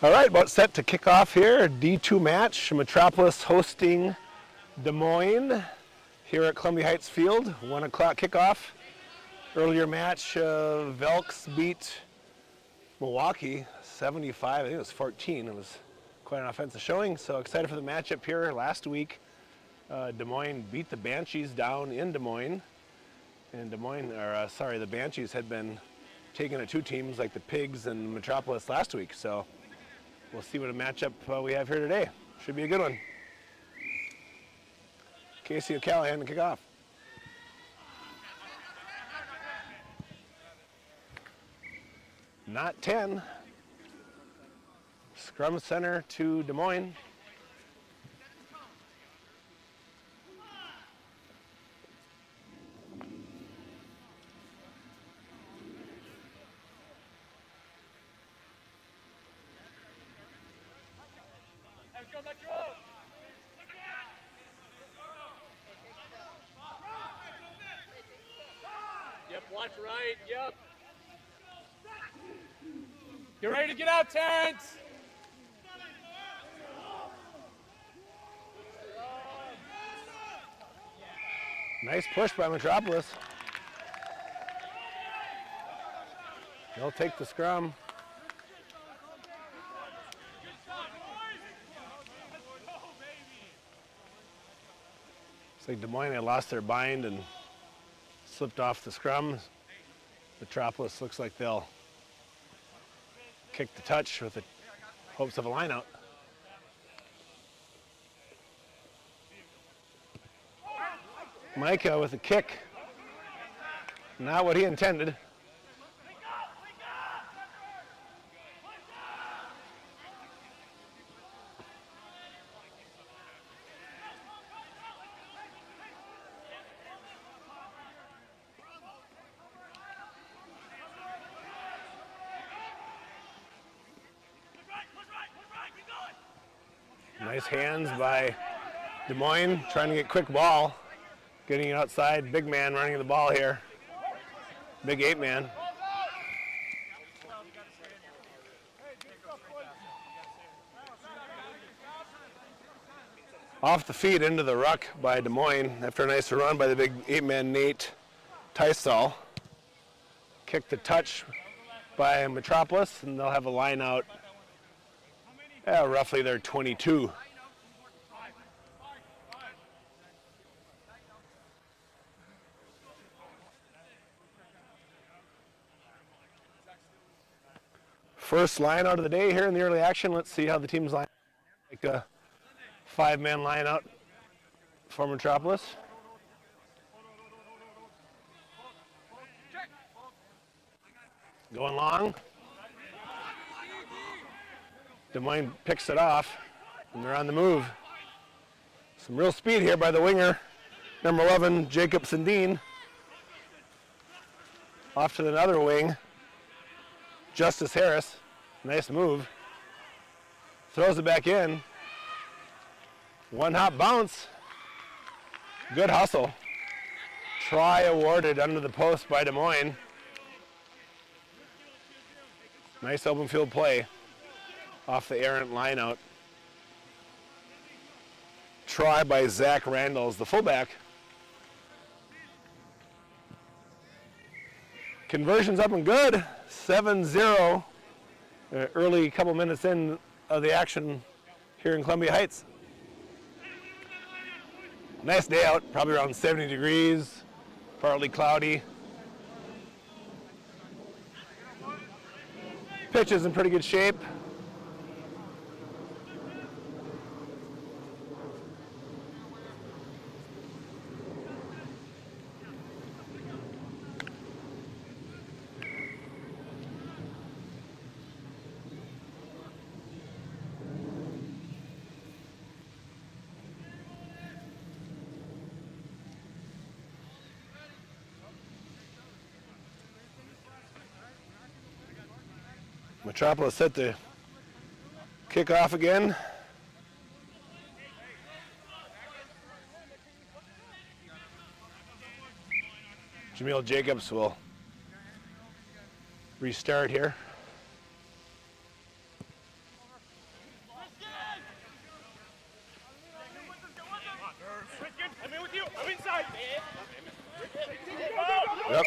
All right, about set to kick off here. D2 match, Metropolis hosting Des Moines here at Columbia Heights Field. 1 o'clock kickoff. Earlier match, Velks beat Milwaukee 75, I think it was 14. It was quite an offensive showing, so excited for the matchup here. Last week, Des Moines beat the Banshees down in Des Moines. And the Banshees had been taking it two teams like the Pigs and Metropolis last week, so we'll see what a matchup we have here today. Should be a good one. Casey O'Callahan to kick off. Not 10. Scrum center to Des Moines. Yep, watch right, yep. Get ready to get out, Terrence. Nice push by Metropolis. They'll take the scrum. Looks like Des Moines had lost their bind and slipped off the scrum. Metropolis looks like they'll kick the touch with the hopes of a line out. Micah with a kick. Not what he intended. Nice hands by Des Moines, trying to get quick ball. Getting it outside, big man running the ball here. Big 8-man. Off the feet into the ruck by Des Moines after a nice run by the big 8-man Nate Tysall. Kick the touch by Metropolis, and they'll have a line out. Roughly their 22. First line out of the day here in the early action. Let's see how the teams line. Like a 5-man line out for Metropolis. Going long. Des Moines picks it off, and they're on the move. Some real speed here by the winger, number 11, Jacob Sundin. Off to the other wing, Justice Harris. Nice move. Throws it back in. One hop bounce. Good hustle. Try awarded under the post by Des Moines. Nice open field play off the errant line out. Try by Zach Randalls, the fullback. Conversion's up and good. 7-0. Early couple minutes in of the action here in Columbia Heights. Nice day out, probably around 70 degrees, partly cloudy. Pitch is in pretty good shape. Metropolis set to kick off again. Jameel Jacobs will restart here. Yep.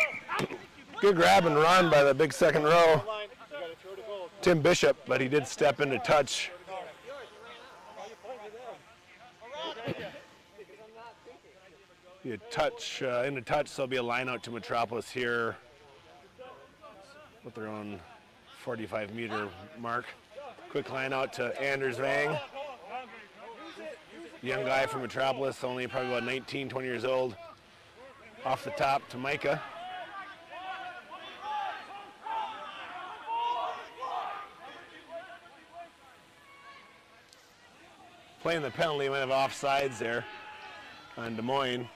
Good grab and run by the big second row, Tim Bishop, but he did step into touch. Be a touch, into touch, so there'll be a line out to Metropolis here with their own 45-meter mark. Quick line out to Anders Vang. Young guy from Metropolis, only probably about 19, 20 years old. Off the top to Micah. Playing the penalty, might have offsides there on Des Moines.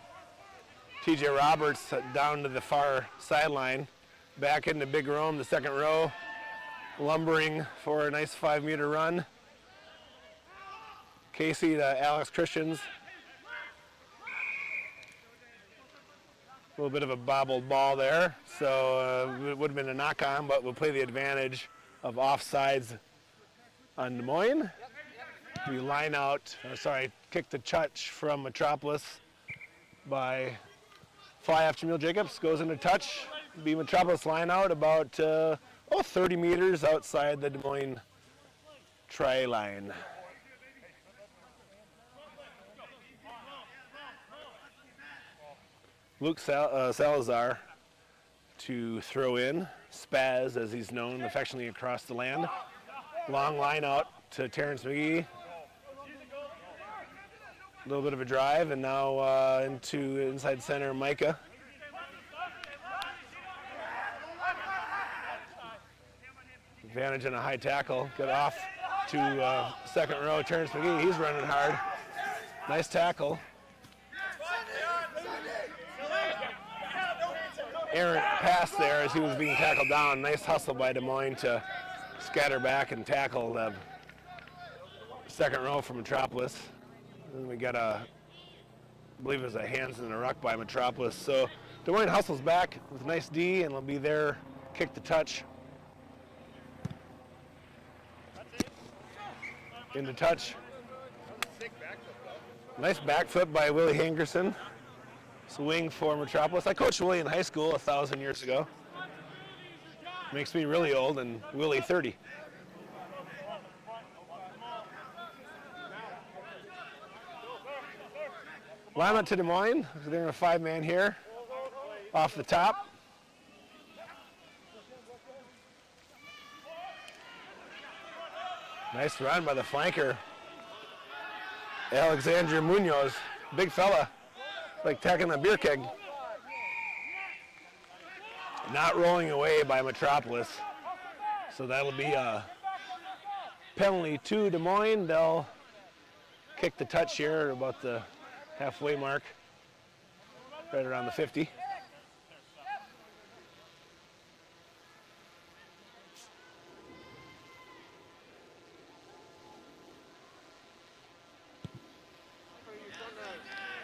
TJ Roberts down to the far sideline. Back into big room, the second row. Lumbering for a nice 5-meter run. Casey to Alex Christians. A little bit of a bobbled ball there, so it would have been a knock on, but we'll play the advantage of offsides on Des Moines. We line out, kick the touch from Metropolis by fly after Jamil Jacobs, goes into touch. Be Metropolis line out about 30 meters outside the Des Moines try line. Luke Salazar to throw in. Spaz, as he's known affectionately across the land. Long line out to Terrence McGee. A little bit of a drive, and now into inside center, Micah. Advantage and a high tackle. Get off to second row, Terrence McGee. He's running hard. Nice tackle. Errant pass there as he was being tackled down. Nice hustle by Des Moines to scatter back and tackle the second row from Metropolis. And we got I believe it was a hands in the ruck by Metropolis. So Des Moines hustles back with a nice D, and will be there, kick the touch. Into touch. Nice back foot by Willie Hangerson. Swing for Metropolis. I coached Willie in high school 1,000 years ago. Makes me really old, and Willie 30. Line up to Des Moines. They're in a 5-man here. Off the top. Nice run by the flanker. Alexander Munoz. Big fella. Like tacking a beer keg. Not rolling away by Metropolis. So that'll be a penalty to Des Moines. They'll kick the touch here at about the halfway mark. Right around the 50.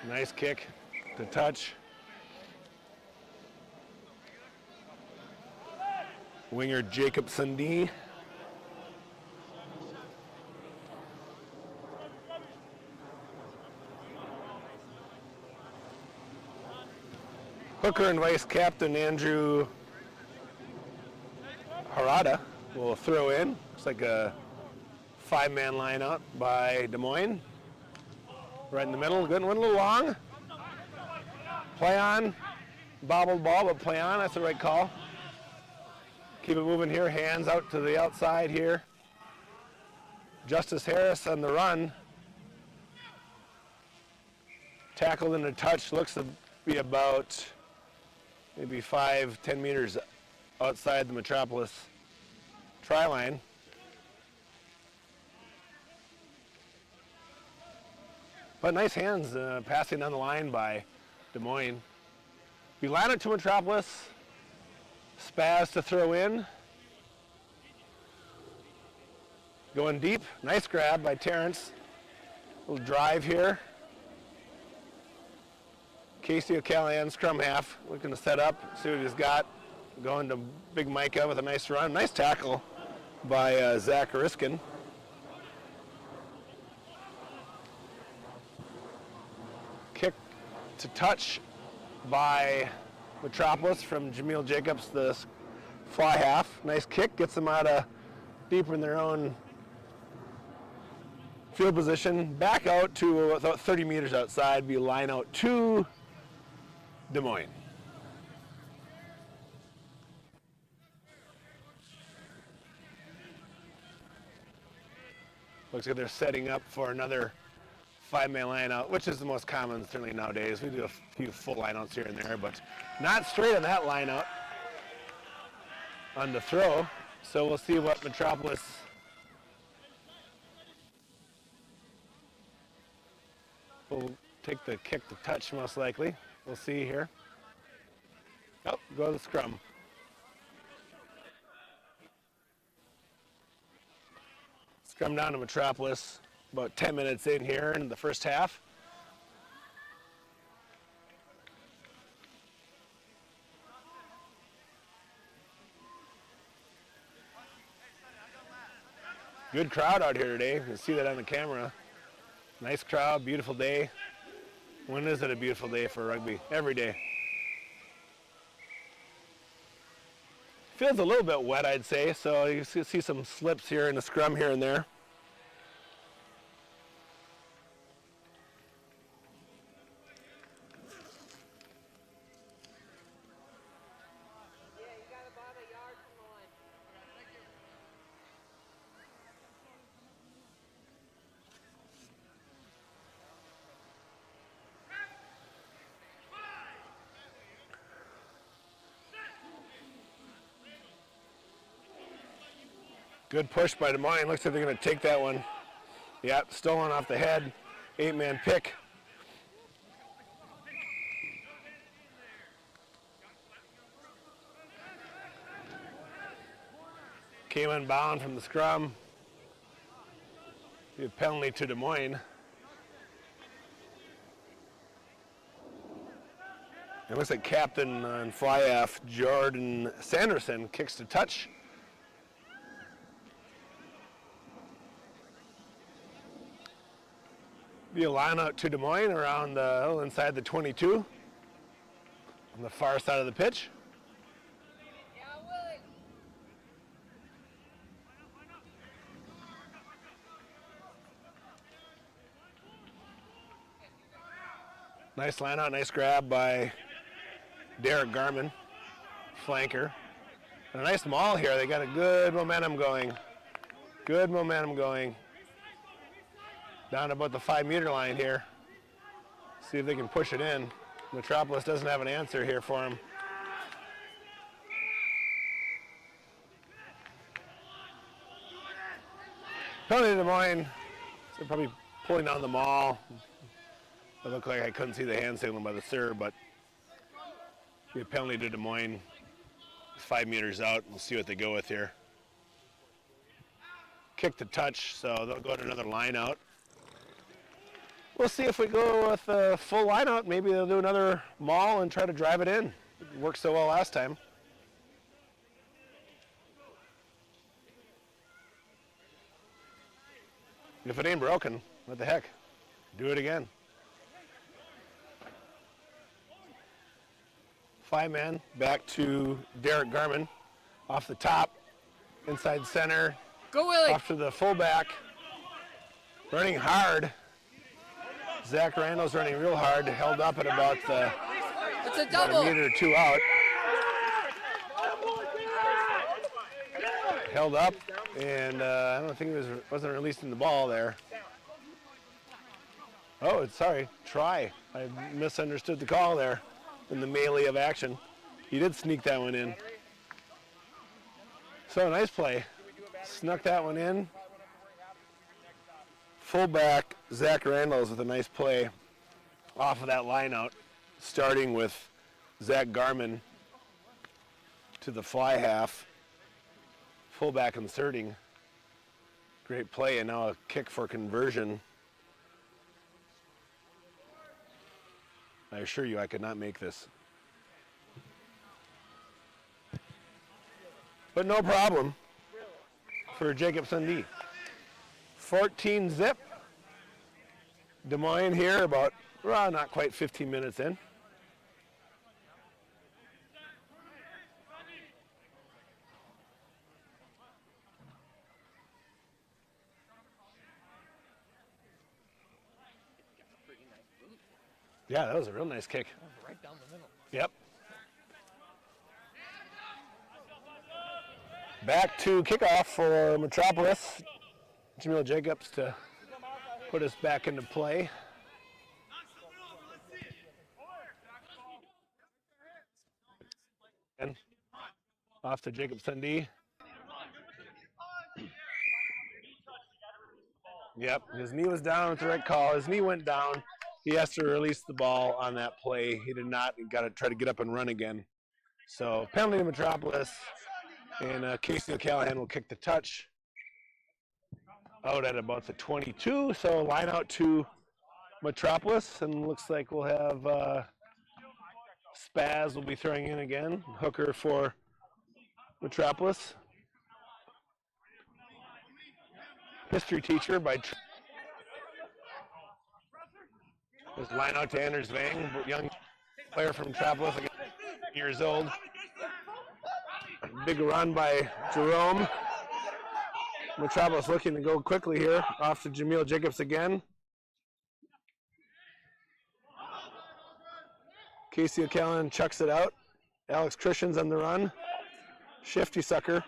Nice kick to touch. Winger Jacobson D. Hooker and vice captain Andrew Harada will throw in. Looks like a 5-man line out by Des Moines. Right in the middle, good one, a little long. Play on, bobbled ball, but play on, that's the right call. Keep it moving here, hands out to the outside here. Justice Harris on the run. Tackled into touch, looks to be about maybe 5-10 meters outside the Metropolis try line. But nice hands passing down the line by Des Moines. We line it to Metropolis. Spaz to throw in. Going deep. Nice grab by Terrence. Little drive here. Casey O'Callahan, scrum half, looking to set up, see what he's got. Going to Big Micah with a nice run. Nice tackle by Zach Riskin. Kick to touch by Metropolis from Jameel Jacobs, the fly half. Nice kick, gets them out of deeper in their own field position. Back out to about 30 meters outside, be line out to Des Moines. Looks like they're setting up for another 5-man line out, which is the most common certainly nowadays. We do a few full lineouts here and there, but not straight on that line out on the throw. So we'll see what Metropolis will take the kick to touch most likely. We'll see here. Oh, go to the scrum. Scrum down to Metropolis. About 10 minutes in here in the first half. Good crowd out here today. You can see that on the camera. Nice crowd, beautiful day. When is it a beautiful day for rugby? Every day. Feels a little bit wet, I'd say, so you see some slips here in the scrum here and there. Good push by Des Moines. Looks like they're going to take that one. Yep, stolen off the head. 8-man pick. Came unbound from the scrum. A penalty to Des Moines. It looks like captain and fly-half Jordan Sanderson kicks to touch. Be a line out to Des Moines around inside the 22 on the far side of the pitch. Yeah, Willie. Nice line out, nice grab by Derek Garman, flanker. And a nice maul here. They got a good momentum going. Good momentum going. Down about the 5-meter line here. See if they can push it in. Metropolis doesn't have an answer here for him. Penalty to Des Moines. So probably pulling down the maul. It looked like I couldn't see the hand signal by the serve, but be a penalty to Des Moines. 5 meters out. We'll see what they go with here. Kick to touch, so they'll go to another line out. We'll see if we go with a full line out. Maybe they'll do another maul and try to drive it in. It worked so well last time. If it ain't broken, what the heck? Do it again. 5-man back to Derek Garman. Off the top, inside center. Go, Willie. Off to the fullback. Running hard. Zach Randall's running real hard, held up at about, It's a about double. a meter or two out. Held up, and I don't think he wasn't releasing the ball there. Oh, sorry, try. I misunderstood the call there in the melee of action. He did sneak that one in. So nice play. Snuck that one in. Fullback Zach Randalls with a nice play off of that line out, starting with Zach Garman to the fly half. Fullback inserting. Great play, and now a kick for conversion. I assure you I could not make this. But no problem for Jacobson D. 14 zip. Des Moines here about, well, not quite 15 minutes in. Yeah, that was a real nice kick. Right down the middle. Yep. Back to kickoff for Metropolis. Jamil Jacobs to put us back into play. And off to Jacobs D. Yep, his knee was down with the right call. His knee went down. He has to release the ball on that play. He did not. He got to try to get up and run again. So penalty to Metropolis, and Casey O'Callahan will kick the touch out at about the 22. So line out to Metropolis, and looks like we'll have Spaz will be throwing in again. Hooker for Metropolis. History teacher by this line out to Anders Vang, young player from Metropolis, 18 years old. Big run by Jerome. Metropolis looking to go quickly here. Off to Jamil Jacobs again. Casey O'Callaghan chucks it out. Alex Christian's on the run. Shifty sucker.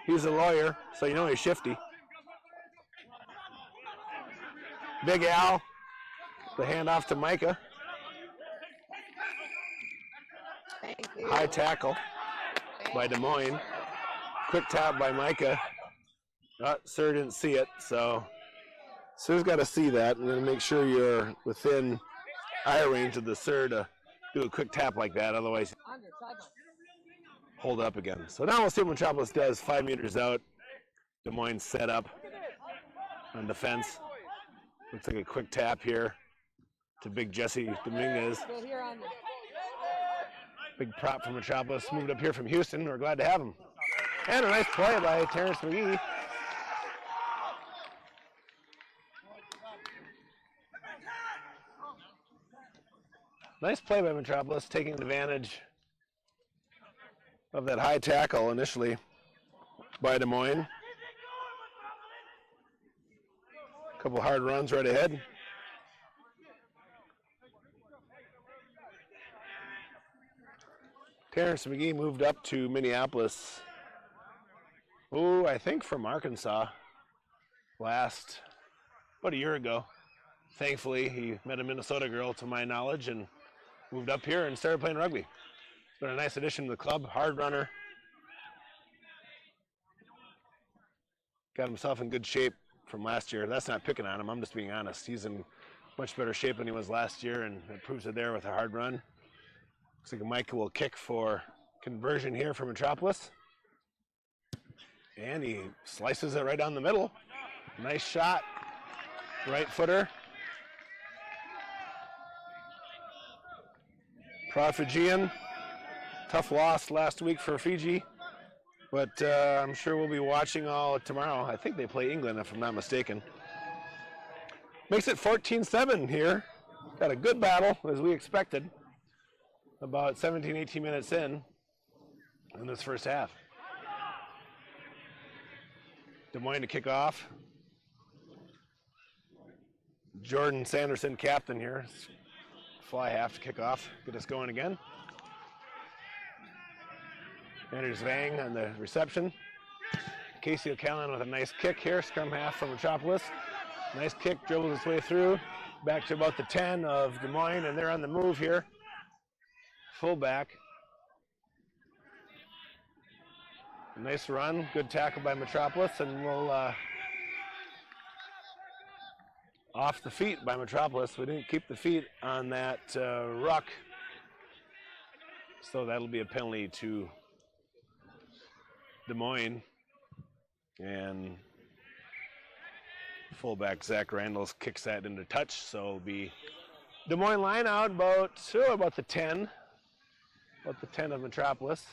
He's a lawyer, so you know he's shifty. Big Al, the handoff to Micah. High tackle by Des Moines. Quick tap by Micah. Sir didn't see it, so Sir's got to see that and then make sure you're within eye range of the Sir to do a quick tap like that, otherwise hold up again. So now we'll see what Metropolis does. 5 meters out. Des Moines set up on defense. Looks like a quick tap here to big Jesse Dominguez. Big prop from Metropolis. Moved up here from Houston. We're glad to have him. And a nice play by Terrence McGee. Nice play by Metropolis, taking advantage of that high tackle initially by Des Moines. A couple hard runs right ahead. Terrence McGee moved up to Minneapolis. I think from Arkansas about a year ago. Thankfully, he met a Minnesota girl, to my knowledge, and moved up here and started playing rugby. It's been a nice addition to the club. Hard runner. Got himself in good shape from last year. That's not picking on him. I'm just being honest. He's in much better shape than he was last year, and it proves it there with a hard run. Looks like Micah will kick for conversion here for Metropolis. And he slices it right down the middle. Nice shot. Right footer. Proud Fijian. Tough loss last week for Fiji. But I'm sure we'll be watching all tomorrow. I think they play England, if I'm not mistaken. Makes it 14-7 here. Got a good battle, as we expected. About 17, 18 minutes in this first half. Des Moines to kick off. Jordan Sanderson, captain here. Fly half to kick off. Get us going again. Anders Vang on the reception. Casey O'Callaghan with a nice kick here. Scrum half from Metropolis. Nice kick, dribbles its way through. Back to about the 10 of Des Moines, and they're on the move here. Fullback. Nice run, good tackle by Metropolis, and we'll off the feet by Metropolis. We didn't keep the feet on that ruck, so that'll be a penalty to Des Moines. And fullback Zach Randalls kicks that into touch, so it'll be Des Moines line out about the 10. About the 10 of Metropolis.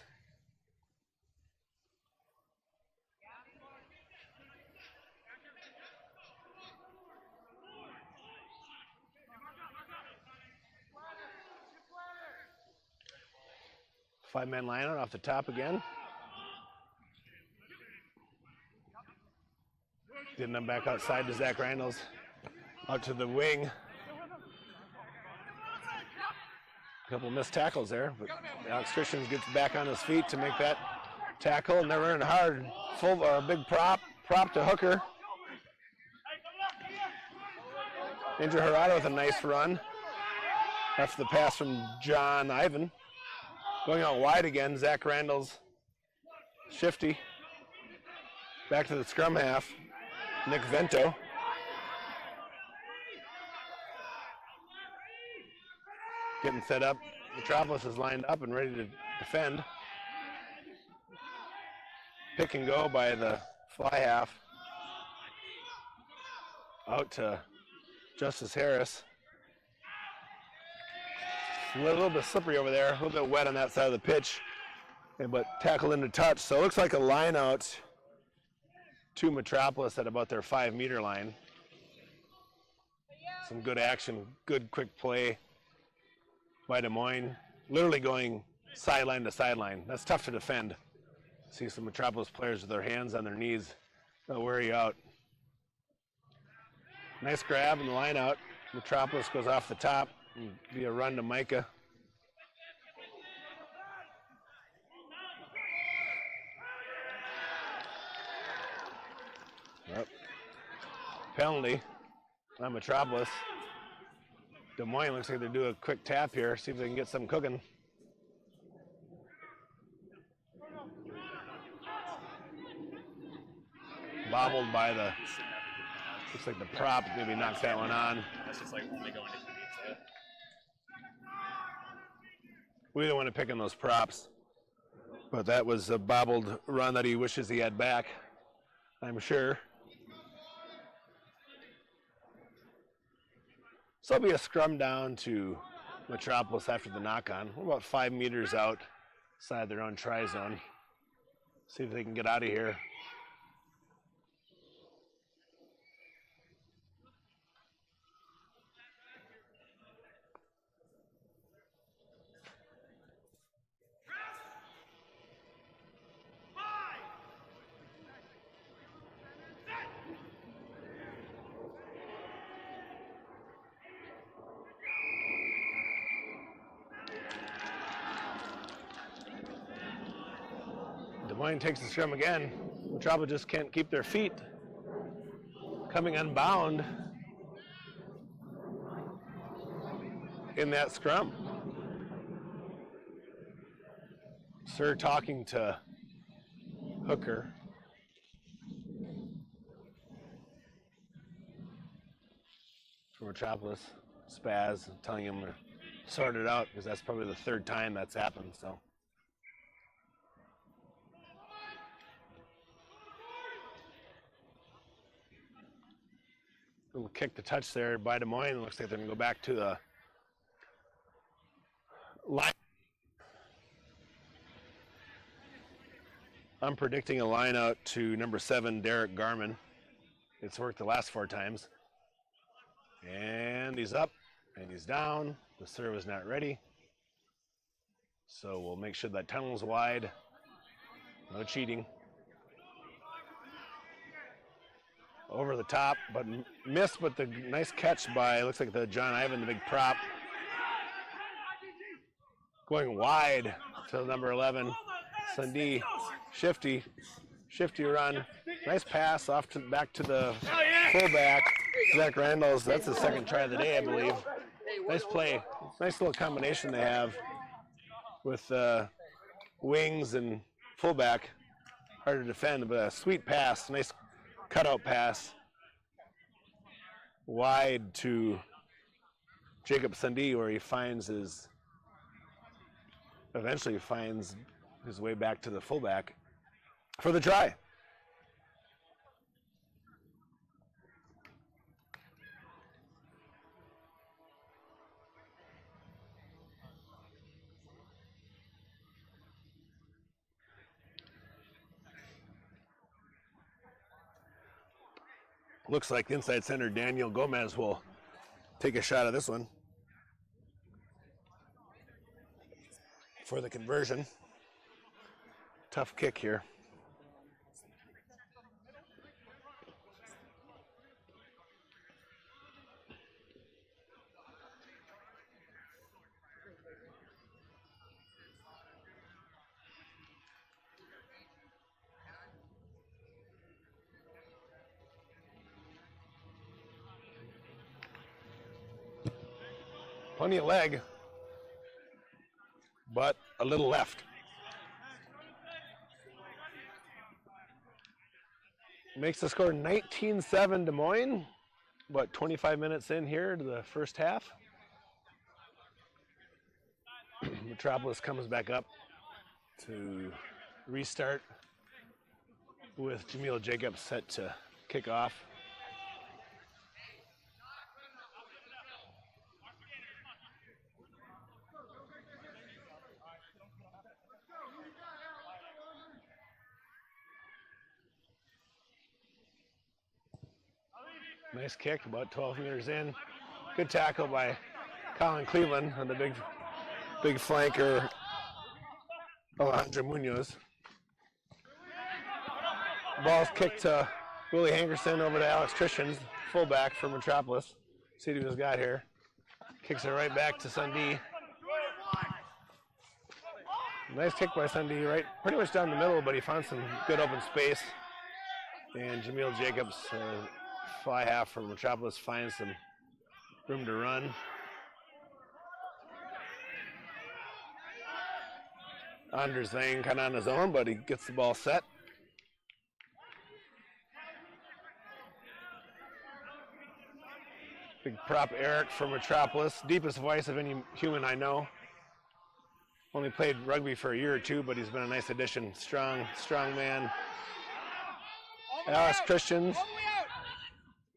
Five-man line out off the top again. Getting them back outside to Zach Randalls. Out to the wing. A couple missed tackles there, but Alex Christians gets back on his feet to make that tackle, and they're running hard. Big prop to Hooker. Andrew Harada with a nice run. After the pass from John Ivan. Going out wide again, Zach Randall's shifty. Back to the scrum half, Nick Vento. Getting set up. Metropolis is lined up and ready to defend. Pick and go by the fly half. Out to Justice Harris. A little bit slippery over there, a little bit wet on that side of the pitch, but tackled into touch. So it looks like a line out to Metropolis at about their 5-meter line. Some good action, good quick play by Des Moines, literally going sideline to sideline. That's tough to defend. See some Metropolis players with their hands on their knees. They'll wear you out. Nice grab and the line out. Metropolis goes off the top. Be a run to Micah. Yep. Penalty on Metropolis. Des Moines looks like they're doing a quick tap here, see if they can get something cooking. Bobbled by the, looks like the prop maybe knocks that one on. That's just like only going to pizza. We don't want to pick on those props, but that was a bobbled run that he wishes he had back, I'm sure. So it'll be a scrum down to Metropolis after the knock-on. We're about 5 meters outside their own try zone. See if they can get out of here. Des Moines takes the scrum again. Metropolis just can't keep their feet. Coming unbound in that scrum. Sir talking to Hooker. For Metropolis, Spaz telling him to sort it out because that's probably the 3rd time that's happened. So. Little kick to touch there by Des Moines. Looks like they're going to go back to the line. I'm predicting a line out to number 7, Derek Garman. It's worked the last 4 times. And he's up and he's down. The serve is not ready. So we'll make sure that tunnel's wide. No cheating. Over the top, but missed, but the nice catch by, looks like the John Ivan, the big prop. Going wide to number 11, Sundee, shifty run. Nice pass off to back to the fullback, Zach Randalls. That's his 2nd try of the day, I believe. Nice play, nice little combination they have with wings and fullback. Hard to defend, but a sweet pass, nice cutout pass wide to Jacob Sundee, where he eventually finds his way back to the fullback for the try. Looks like inside center Daniel Gomez will take a shot at this one for the conversion. Tough kick here. Plenty of leg, but a little left. Makes the score 19-7 Des Moines. About 25 minutes in here to the first half. Metropolis comes back up to restart with Jamil Jacobs set to kick off. Nice kick, about 12 meters in. Good tackle by Colin Cleveland on the big flanker, Alejandro Munoz. Ball's kicked to Willie Hankerson over to Alex Christians, fullback for Metropolis. See what he's got here. Kicks it right back to Sundee. Nice kick by Sundee, right pretty much down the middle, but he found some good open space. And Jamil Jacobs, fly half from Metropolis, finds some room to run. Anders Vang kind of on his own, but he gets the ball set. Big prop Eric from Metropolis, deepest voice of any human I know. Only played rugby for a year or two, but he's been a nice addition. Strong man. Alex Christians.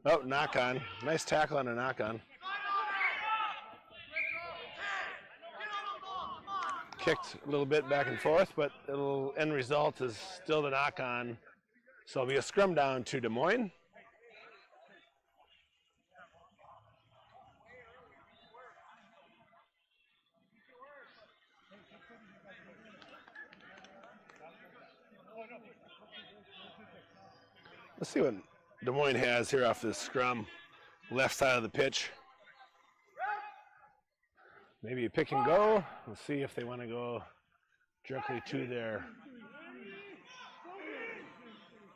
Oh, knock on. Nice tackle on a knock on. Kicked a little bit back and forth, but the end result is still the knock on. So it'll be a scrum down to Des Moines. Let's see what Des Moines has here off this scrum, left side of the pitch. Maybe a pick and go. We'll see if they want to go directly to their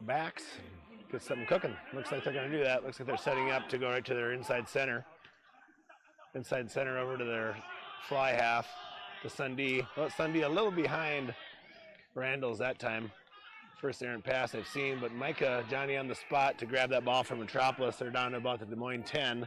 backs. Get something cooking. Looks like they're going to do that. Looks like they're setting up to go right to their inside center. Inside center over to their fly half to Sundee. Well, Sundee a little behind Randall's that time. First errant pass I've seen, but Micah, Johnny on the spot to grab that ball from Metropolis. They're down to about the Des Moines 10.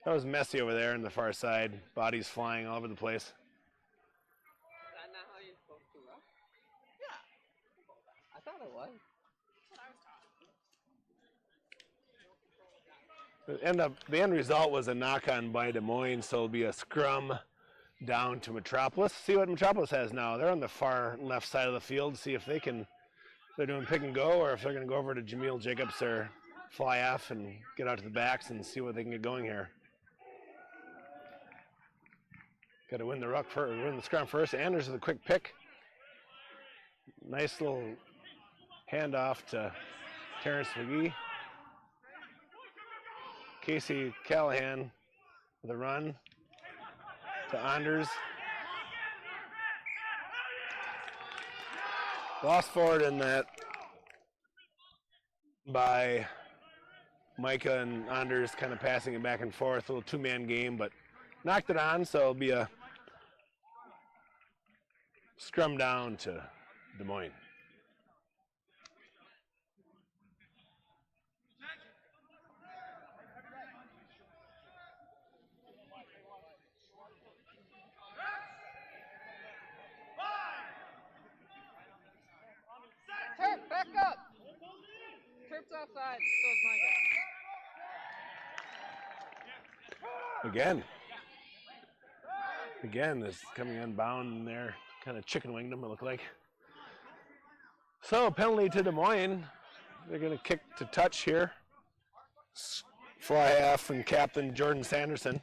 That was messy over there on the far side. Bodies flying all over the place. Is that not how you're supposed to run? Yeah. I thought it was. The end result was a knock-on by Des Moines, so it'll be a scrum down to Metropolis. See what Metropolis has now. They're on the far left side of the field. See if they can, if they're doing pick and go, or if they're going to go over to Jamil Jacobs or fly F and get out to the backs and see what they can get going here. Got to win the ruck first, win the scrum first. Anders with a quick pick. Nice little handoff to Terrence McGee. Casey Callahan with a run to Anders. Lost forward in that by Micah and Anders, kind of passing it back and forth. A little two-man game, but knocked it on, so it'll be a scrum down to Des Moines. Turp, back up! Turp's offside, so is Micah. Again, is coming unbound there. Kind of chicken winged them, it looked like. So, penalty to Des Moines. They're going to kick to touch here. Fly half and captain Jordan Sanderson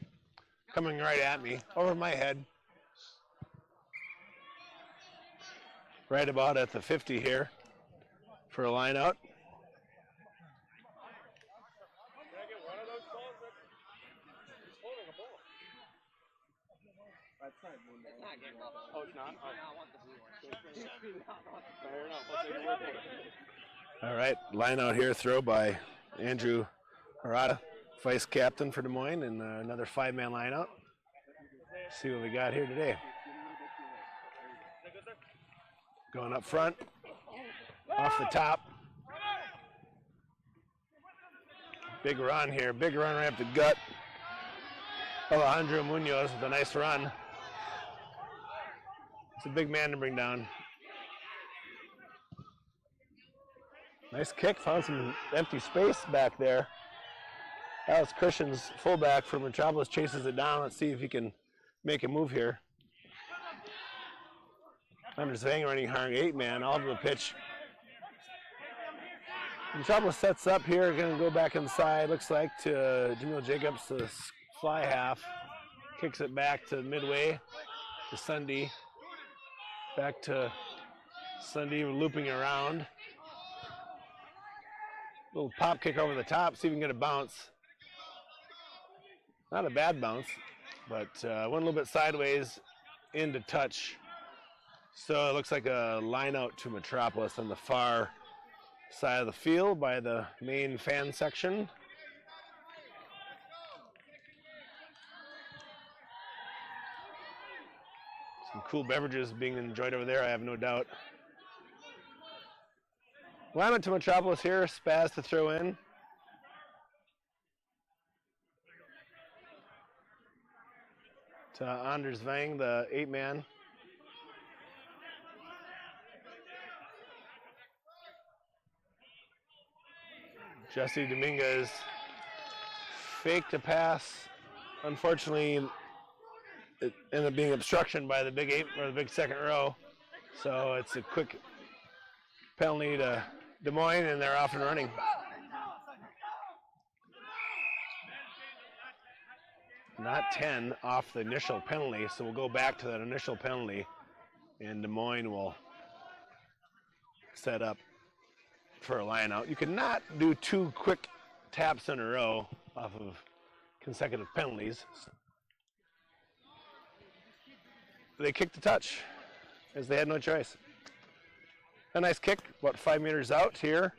coming right at me, over my head. Right about at the 50 here for a line out. Oh, it's not? Oh. Fair enough. I'll take All right, line out here, throw by Andrew Harada, vice captain for Des Moines, and another 5-man line out. See what we got here today. Going up front, off the top. Big run here, big run right up the gut. Alejandro Munoz with a nice run. It's a big man to bring down. Nice kick, found some empty space back there. Alex Christian's fullback for Metropolis chases it down. Let's see if he can make a move here. Anders Vang running hard, 8-man, all over the pitch. Metropolis sets up here, going to go back inside, looks like, to Jamil Jacobs, the fly half. Kicks it back to midway to Sunday. Back to Sunday, looping around. Little pop kick over the top, see if we can get a bounce. Not a bad bounce, but went a little bit sideways into touch. So it looks like a line out to Metropolis on the far side of the field by the main fan section. Some cool beverages being enjoyed over there, I have no doubt. Line to Metropolis here, Spaz to throw in. To Anders Vang, the 8-man. Jesse Dominguez faked a pass. Unfortunately, it ended up being obstruction by the big 8 or the big second row. So it's a quick penalty to Des Moines, and they're off and running. Not 10 off the initial penalty, so we'll go back to that initial penalty, and Des Moines will set up for a line out. You cannot do 2 quick taps in a row off of consecutive penalties. They kicked the touch, as they had no choice. A nice kick, about 5 meters out here.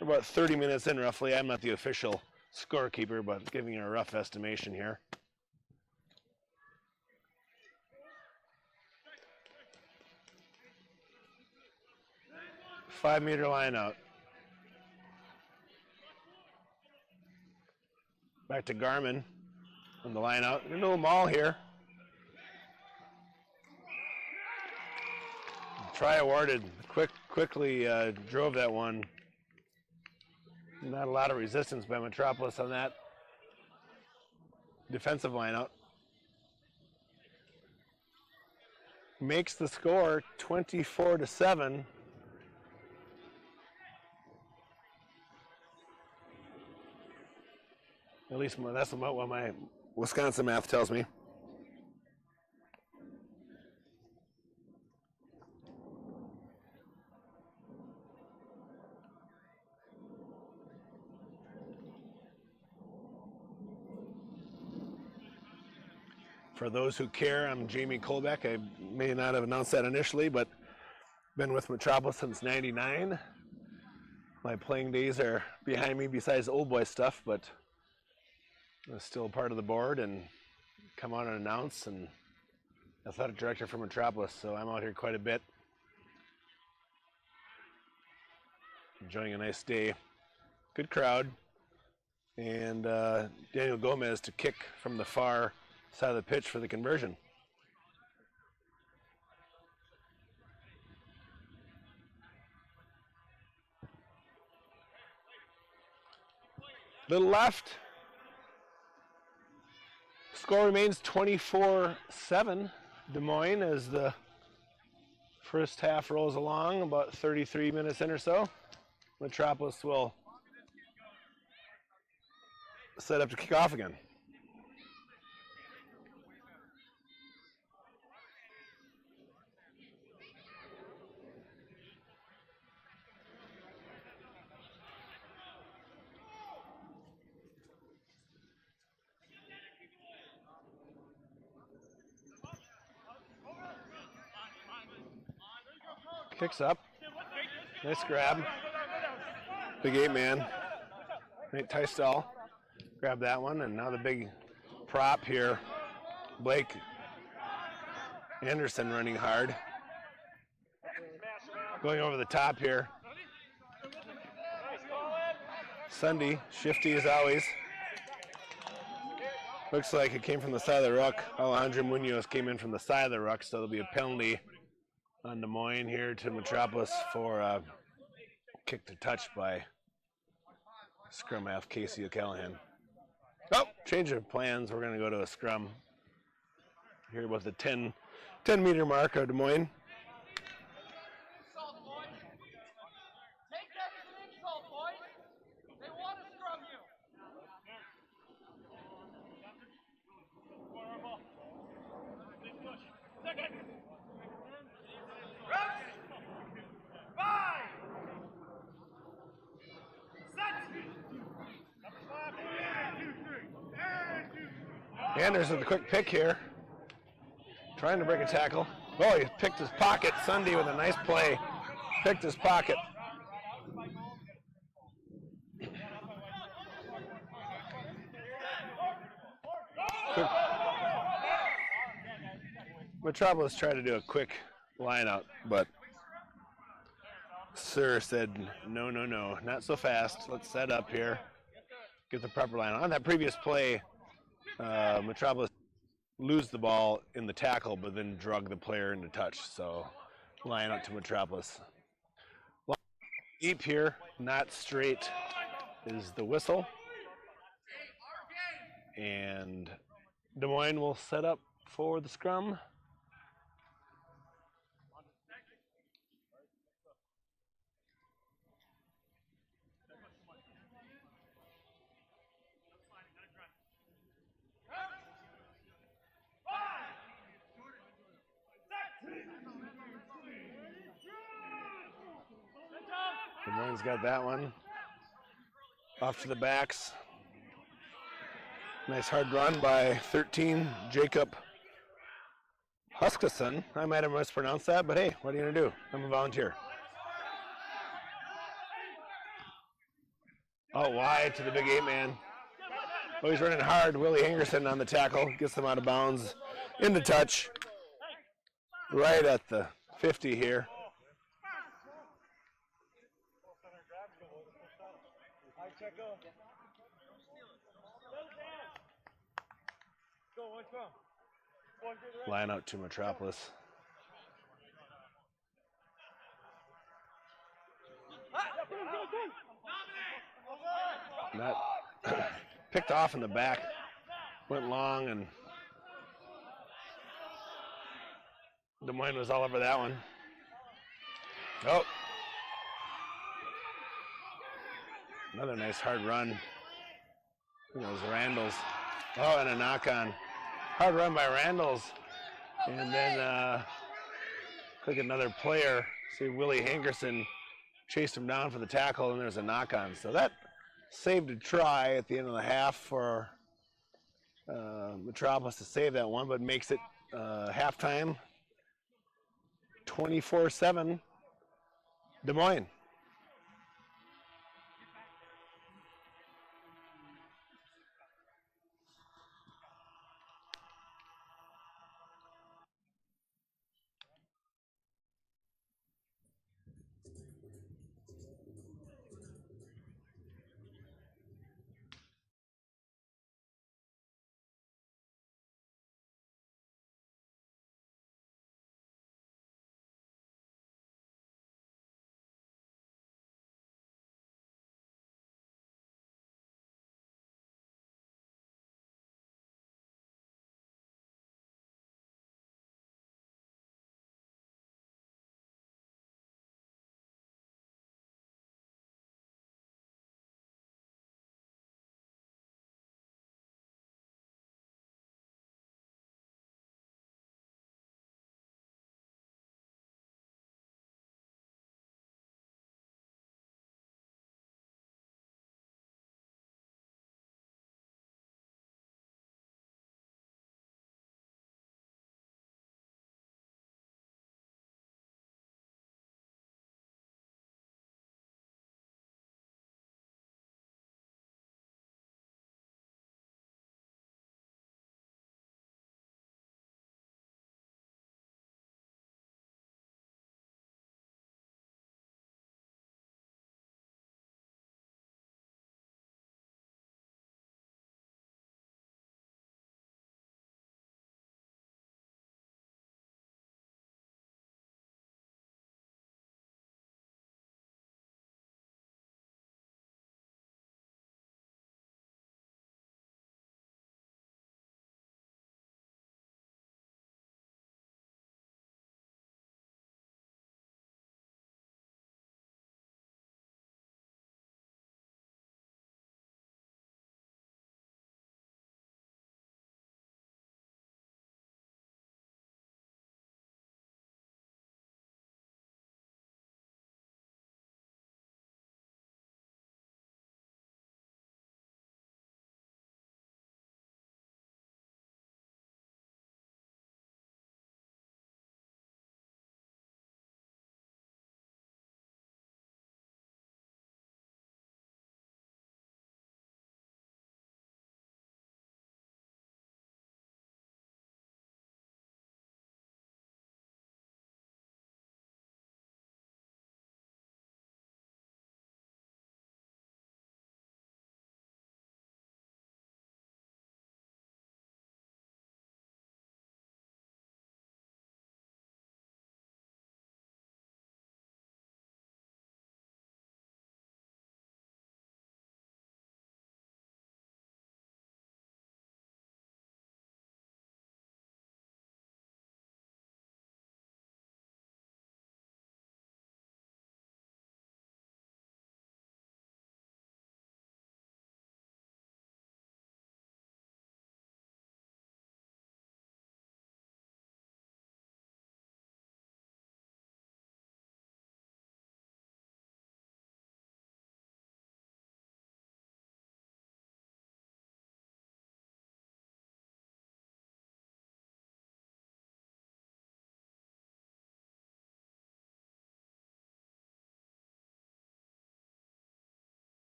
We're about 30 minutes in roughly. I'm not the official scorekeeper, but giving you a rough estimation here. Five-meter line out. Back to Garmin on the line out. No maul here. Try awarded. Quickly drove that one. Not a lot of resistance by Metropolis on that defensive line out. Makes the score 24-7. At least that's what my Wisconsin math tells me. For those who care, I'm Jamie Colbeck. I may not have announced that initially, but been with Metropolis since '99. My playing days are behind me besides old boy stuff, but I'm still part of the board and come out and announce, and athletic director for Metropolis, so I'm out here quite a bit. Enjoying a nice day. Good crowd. And Daniel Gomez to kick from the far side of the pitch for the conversion. Little left. Score remains 24-7. Des Moines as the first half rolls along, about 33 minutes in or so. Metropolis will set up to kick off again. Kicks up. Nice grab. Big 8-man. Nate Tystall grabbed that one, and now the big prop here. Blake Anderson running hard. Going over the top here. Sunday, shifty as always. Looks like it came from the side of the ruck. Alejandro Munoz came in from the side of the ruck, so there'll be a penalty on Des Moines here to Metropolis for kick to touch by scrum half Casey O'Callahan. Oh, change of plans. We're going to go to a scrum here with the 10 meter mark of Des Moines. Anders with a quick pick here. Trying to break a tackle. Oh, he picked his pocket. Sunday with a nice play. Picked his pocket. Metropolis tried to do a quick line out, but Sir said, no, not so fast. Let's set up here. Get the proper line. On that previous play, Metropolis lose the ball in the tackle, but then drug the player into touch. So line out to Metropolis. Deep here, not straight is the whistle. And Des Moines will set up for the scrum. Des Moines got that one. Off to the backs. Nice hard run by 13, Jacob Huskisson. I might have mispronounced that, but hey, what are you going to do? I'm a volunteer. Oh, wide to the big 8-man. Oh, he's running hard. Willie Hangerson on the tackle. Gets them out of bounds. Into touch. Right at the 50 here. Line out to Metropolis. That picked off in the back. Went long, and Des Moines was all over that one. Oh. Another nice hard run. I think it was Randall's. Oh, and a knock on. Hard run by Randall's. And then click another player. See Willie Hangerson chased him down for the tackle, and there's a knock on. So that saved a try at the end of the half for Metropolis to save that one, but makes it halftime 24-7 Des Moines.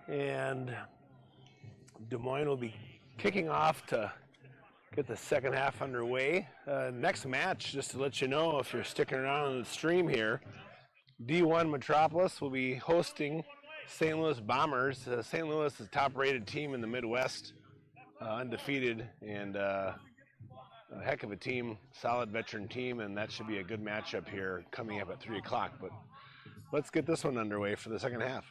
And Des Moines will be kicking off to get the second half underway. Next match, just to let you know if you're sticking around on the stream here, D1 Metropolis will be hosting St. Louis Bombers. St. Louis is a top-rated team in the Midwest, undefeated, and a heck of a team, solid veteran team, and that should be a good matchup here coming up at 3 o'clock. But let's get this one underway for the second half.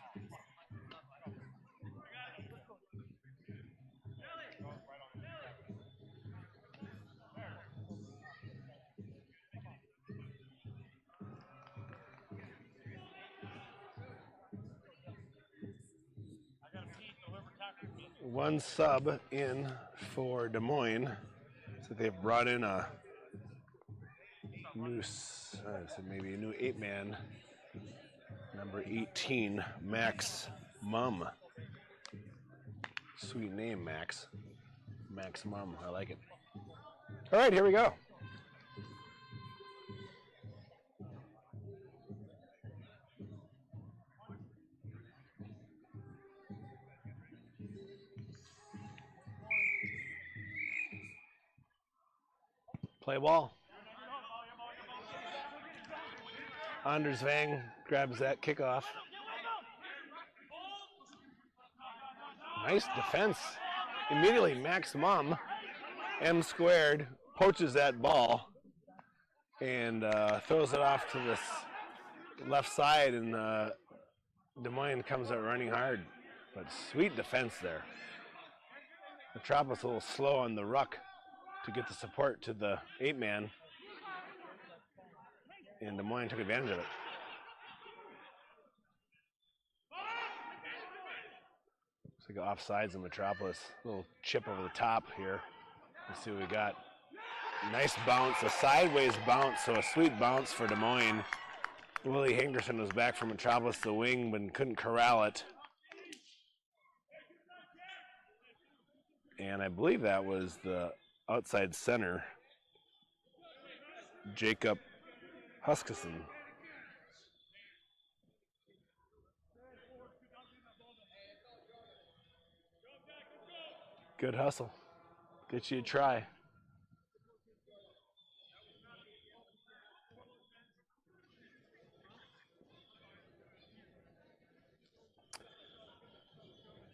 One sub in for Des Moines. So they've brought in a new, maybe a new 8-man, number 18, Max Mum. Sweet name, Max. Max Mum, I like it. All right, here we go. Play ball. Anders Vang grabs that kickoff. Nice defense. Immediately, Max Mum, M squared, poaches that ball and throws it off to this left side, and Des Moines comes out running hard. But sweet defense there. Metropolis a little slow on the ruck to get the support to the 8-man, and Des Moines took advantage of it. Looks like offsides in Metropolis. A little chip over the top here. Let's see what we got. Nice bounce, a sideways bounce, so a sweet bounce for Des Moines. Willie Henderson was back from Metropolis the wing, but couldn't corral it. And I believe that was the outside center, Jacob Huskisson. Good hustle. Get you a try.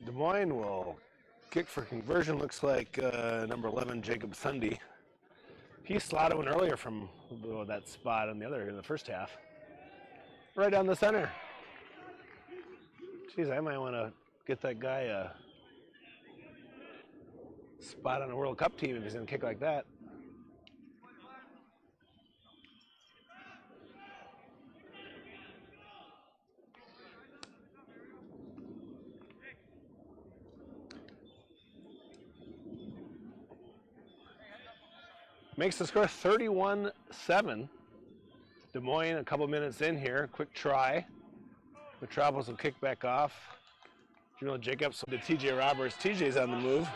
Des Moines will kick for conversion. Looks like number 11, Jacob Sunday. He slotted one earlier from that spot in the first half. Right down the center. Geez, I might want to get that guy a spot on a World Cup team if he's going to kick like that. Makes the score 31-7. Des Moines a couple minutes in here. Quick try. Metropolis will kick back off. Jamil Jacobs to TJ Roberts. TJ's on the move.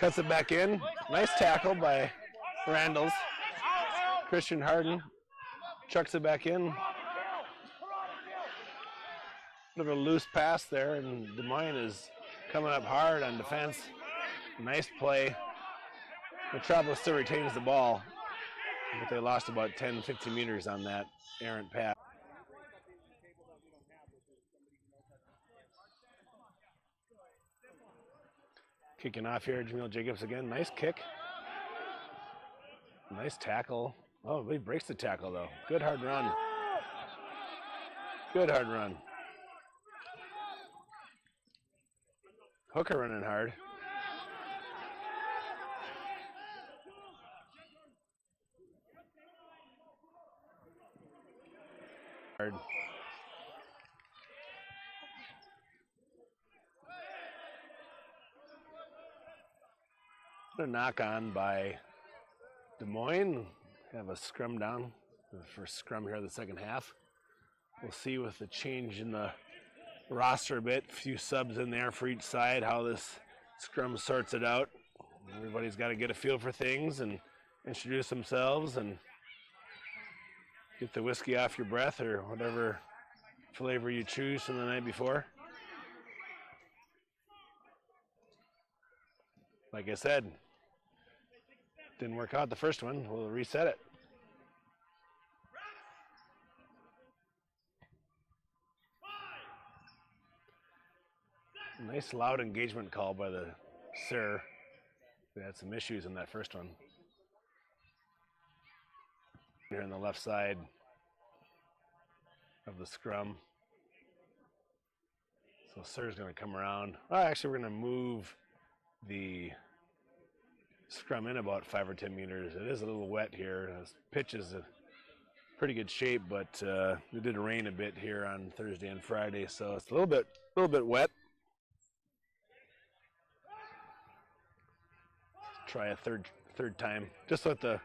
Cuts it back in. Nice tackle by Randalls. Christian Harden chucks it back in. Bit of a loose pass there, and Des Moines is coming up hard on defense. Nice play. Metropolis still retains the ball, but they lost about 10-15 meters on that errant pass. Kicking off here, Jamil Jacobs again. Nice kick. Nice tackle. Oh, he breaks the tackle, though. Good hard run. Good hard run. Hooker running hard. Hard. A knock on by Des Moines. Have a scrum down. The first scrum here of the second half. We'll see with the change in the roster a bit. A few subs in there for each side, how this scrum sorts it out. Everybody's got to get a feel for things and introduce themselves and get the whiskey off your breath or whatever flavor you choose from the night before. like I said, didn't work out the first one. We'll reset it. Nice loud engagement call by the sir. We had some issues in that first one. Here on the left side of the scrum. So sir's going to come around. Well, actually, we're going to move the scrum in about 5 or 10 meters. It is a little wet here. This pitch is in pretty good shape, but it did rain a bit here on Thursday and Friday, so it's a little bit wet. Try a third time. Just what the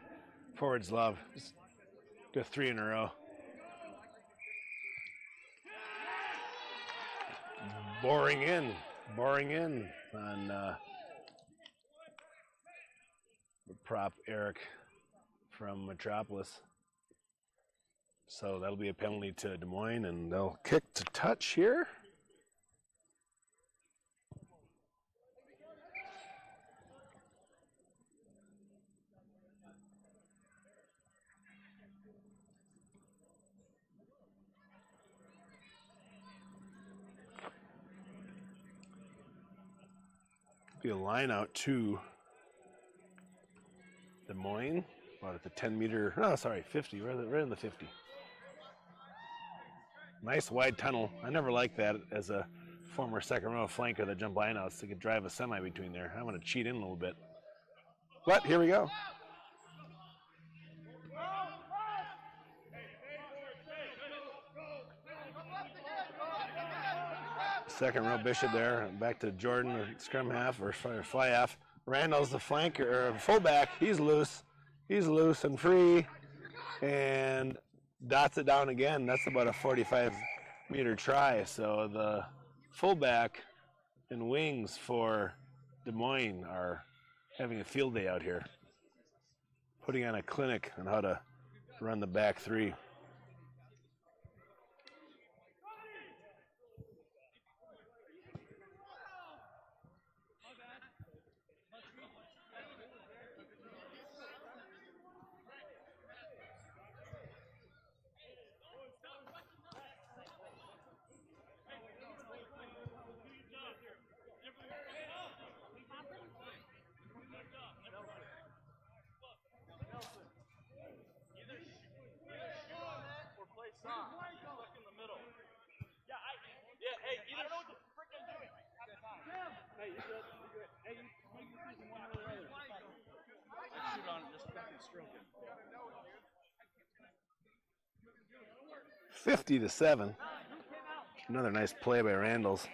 forwards love. Just do 3 in a row. Boring in on the prop Eric from Metropolis. So that'll be a penalty to Des Moines, and they'll kick to touch here. Be a line out to Des Moines, about at the 10-meter, 50, right in the 50. Nice wide tunnel. I never liked that as a former second row flanker that jump lineouts. They could drive a semi between there. I'm going to cheat in a little bit. But here we go. Second row Bishop there. Back to Jordan, the scrum half or fly half. Randall's the flanker or fullback. He's loose. He's loose and free, and dots it down again. That's about a 45-meter try. So the fullback and wings for Des Moines are having a field day out here, putting on a clinic on how to run the back three. Shoot on it, just fucking 50-7. Another nice play by Randalls.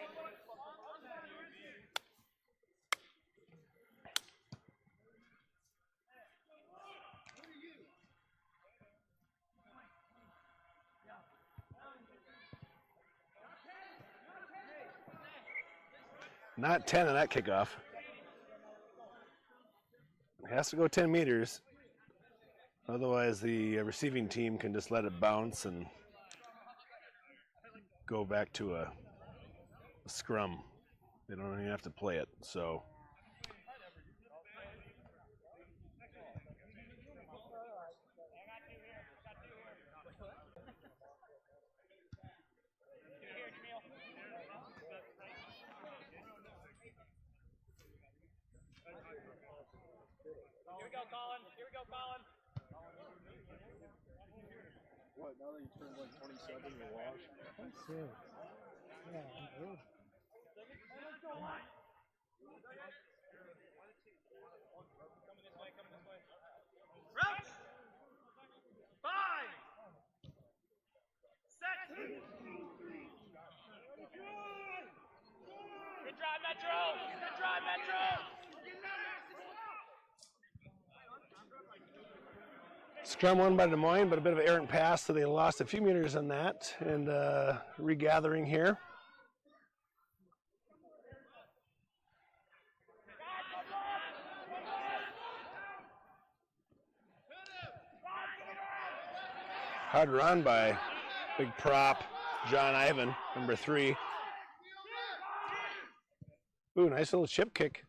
Not 10 on that kickoff. It has to go 10 meters. Otherwise, the receiving team can just let it bounce and go back to a scrum. They don't even have to play it. So Here we go, Colin. What, now that you turned like 27, you're washed? I'm serious. Yeah, I'm good. Route! 5! Set! Good drive, Metro! Good drive, Metro! Scrum won by Des Moines, but a bit of an errant pass, so they lost a few meters on that. And regathering here. Hard run by big prop John Ivan, number 3. Ooh, nice little chip kick.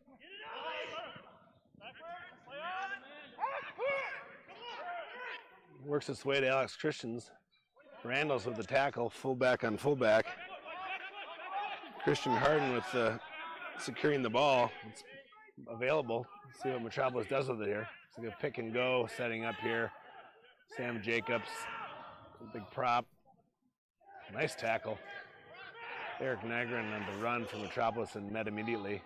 Works its way to Alex Christians. Randall's with the tackle, fullback on fullback. Christian Harden with securing the ball. It's available. Let's see what Metropolis does with it here. It's like a pick and go setting up here. Sam Jacobs, big prop. Nice tackle. Eric Nagrin on the run for Metropolis and met immediately.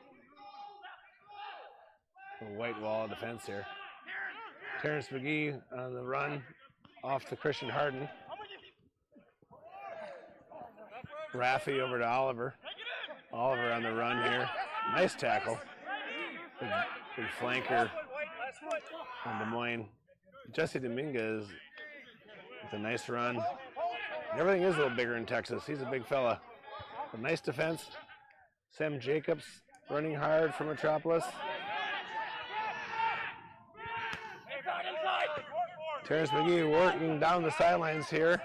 A white wall of defense here. Terrence McGee on the run off to Christian Harden. Raffi over to Oliver. Oliver on the run here. Nice tackle. Big flanker on Des Moines. Jesse Dominguez with a nice run. Everything is a little bigger in Texas. He's a big fella. A nice defense. Sam Jacobs running hard for Metropolis. Terrence McGee working down the sidelines here.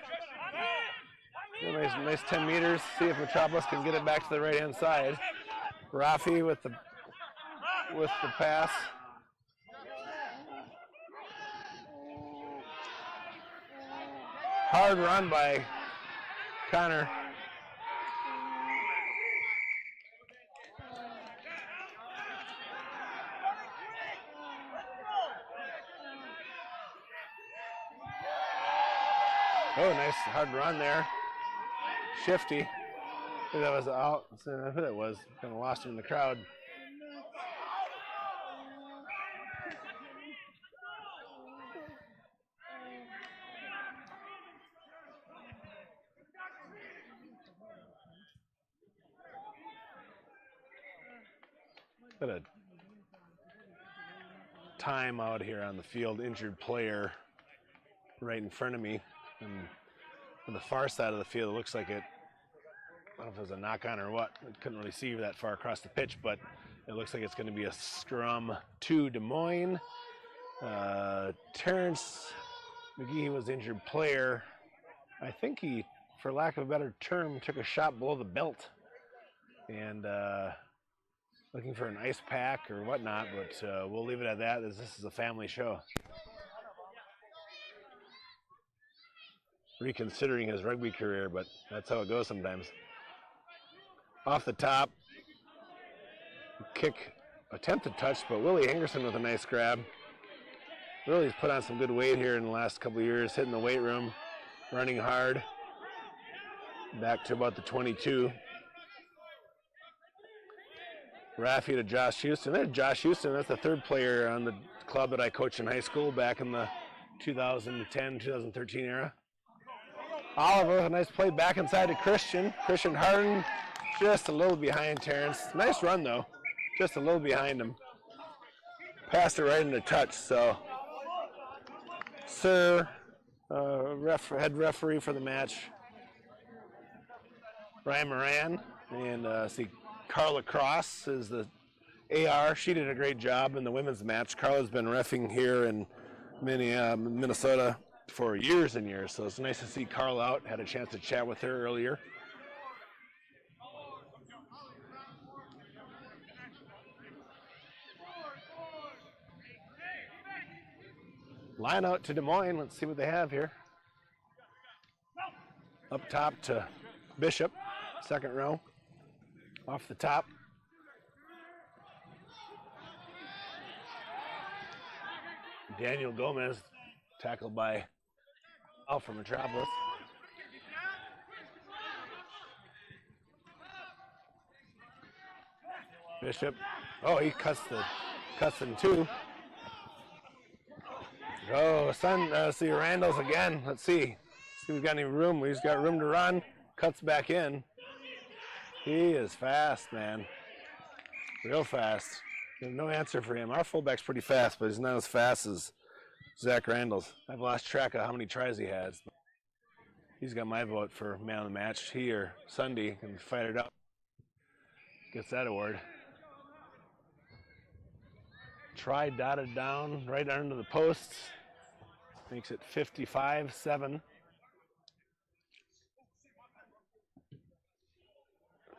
Nice 10 meters. See if Metropolis can get it back to the right-hand side. Raffi with the pass. Hard run by Connor. Oh, nice hard run there. Shifty. I think that was out. Who that was? Kind of lost him in the crowd. Got a time out here on the field. Injured player right in front of me. And on the far side of the field, it looks like it, I don't know if it was a knock on or what. I couldn't really see that far across the pitch, but it looks like it's going to be a scrum to Des Moines. Terrence McGee was injured player. I think he, for lack of a better term, took a shot below the belt. And looking for an ice pack or whatnot, but we'll leave it at that as this is a family show. Reconsidering his rugby career, but that's how it goes sometimes. Off the top, kick, attempted touch, but Willie Hengerson with a nice grab. Willie's put on some good weight here in the last couple of years, hitting the weight room, running hard. Back to about the 22. Raffi to Josh Houston. There's Josh Houston. That's the third player on the club that I coached in high school back in the 2010, 2013 era. Oliver with a nice play back inside to Christian. Christian Harden just a little behind Terrence. Nice run though. Just a little behind him. Passed it right into touch. So, Sir, head referee for the match, Ryan Moran, and see Carla Cross is the AR. She did a great job in the women's match. Carla's been reffing here in Minnesota for years and years, so it's nice to see Carla out. Had a chance to chat with her earlier. Line out to Des Moines. Let's see what they have here. Up top to Bishop, second row. Off the top. Daniel Gomez, tackled by Alpha Metropolis. Bishop. Oh, he cuts in two. Oh, see Randall's again. Let's see. See if we've got any room. He's got room to run. Cuts back in. He is fast, man. Real fast. There's no answer for him. Our fullback's pretty fast, but he's not as fast as Zach Randall's. I've lost track of how many tries he has. He's got my vote for man of the match. He or Sunday can fight it up. Gets that award. Try dotted down right under the posts. Makes it 55-7.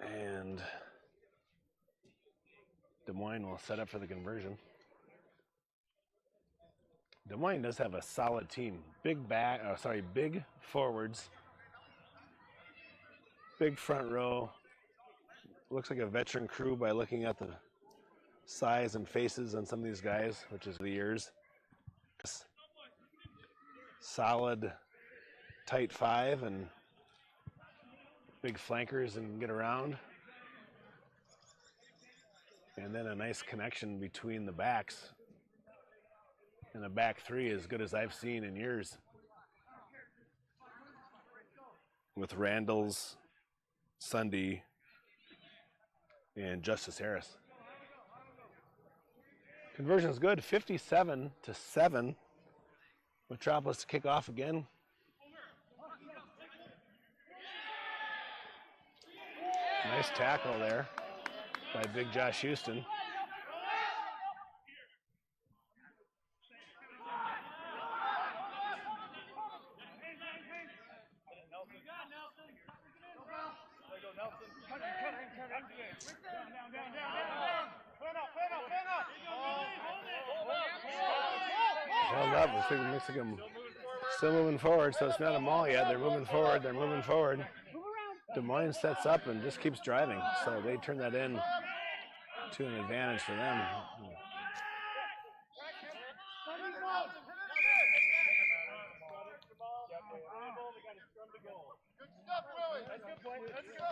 And Des Moines will set up for the conversion. Des Moines does have a solid team. Big forwards, big front row. Looks like a veteran crew by looking at the size and faces on some of these guys, which is the years. Solid, tight five and big flankers and can get around. And then a nice connection between the backs. And a back three as good as I've seen in years. With Randalls, Sunday, and Justice Harris. Conversion's good, 57-7. Metropolis to kick off again. Nice tackle there by big Josh Houston. Held up, looks like them still moving forward, so it's not a maul yet. They're moving forward, Des Moines sets up and just keeps driving, so they turn that in to an advantage for them.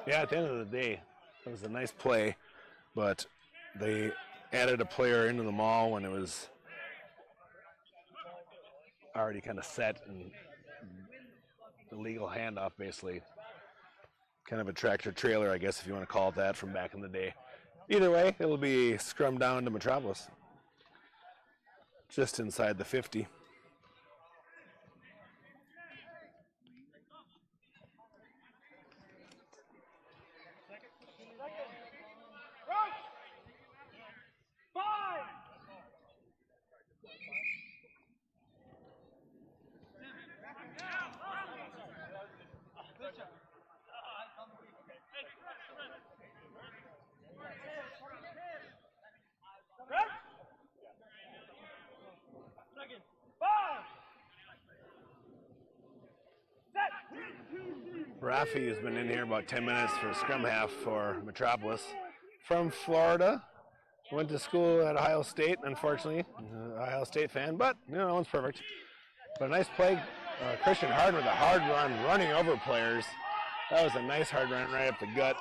Yeah, at the end of the day, it was a nice play, but they added a player into the maul when it was already kind of set and the legal handoff, basically. Kind of a tractor trailer, I guess, if you want to call it that, from back in the day. Either way, it'll be scrum down to Metropolis. Just inside the 50. Rafi has been in here about 10 minutes for scrum half for Metropolis. From Florida, went to school at Ohio State, unfortunately. Ohio State fan, but no one's perfect. But a nice play. Christian Harden with a hard run, running over players. That was a nice hard run right up the gut.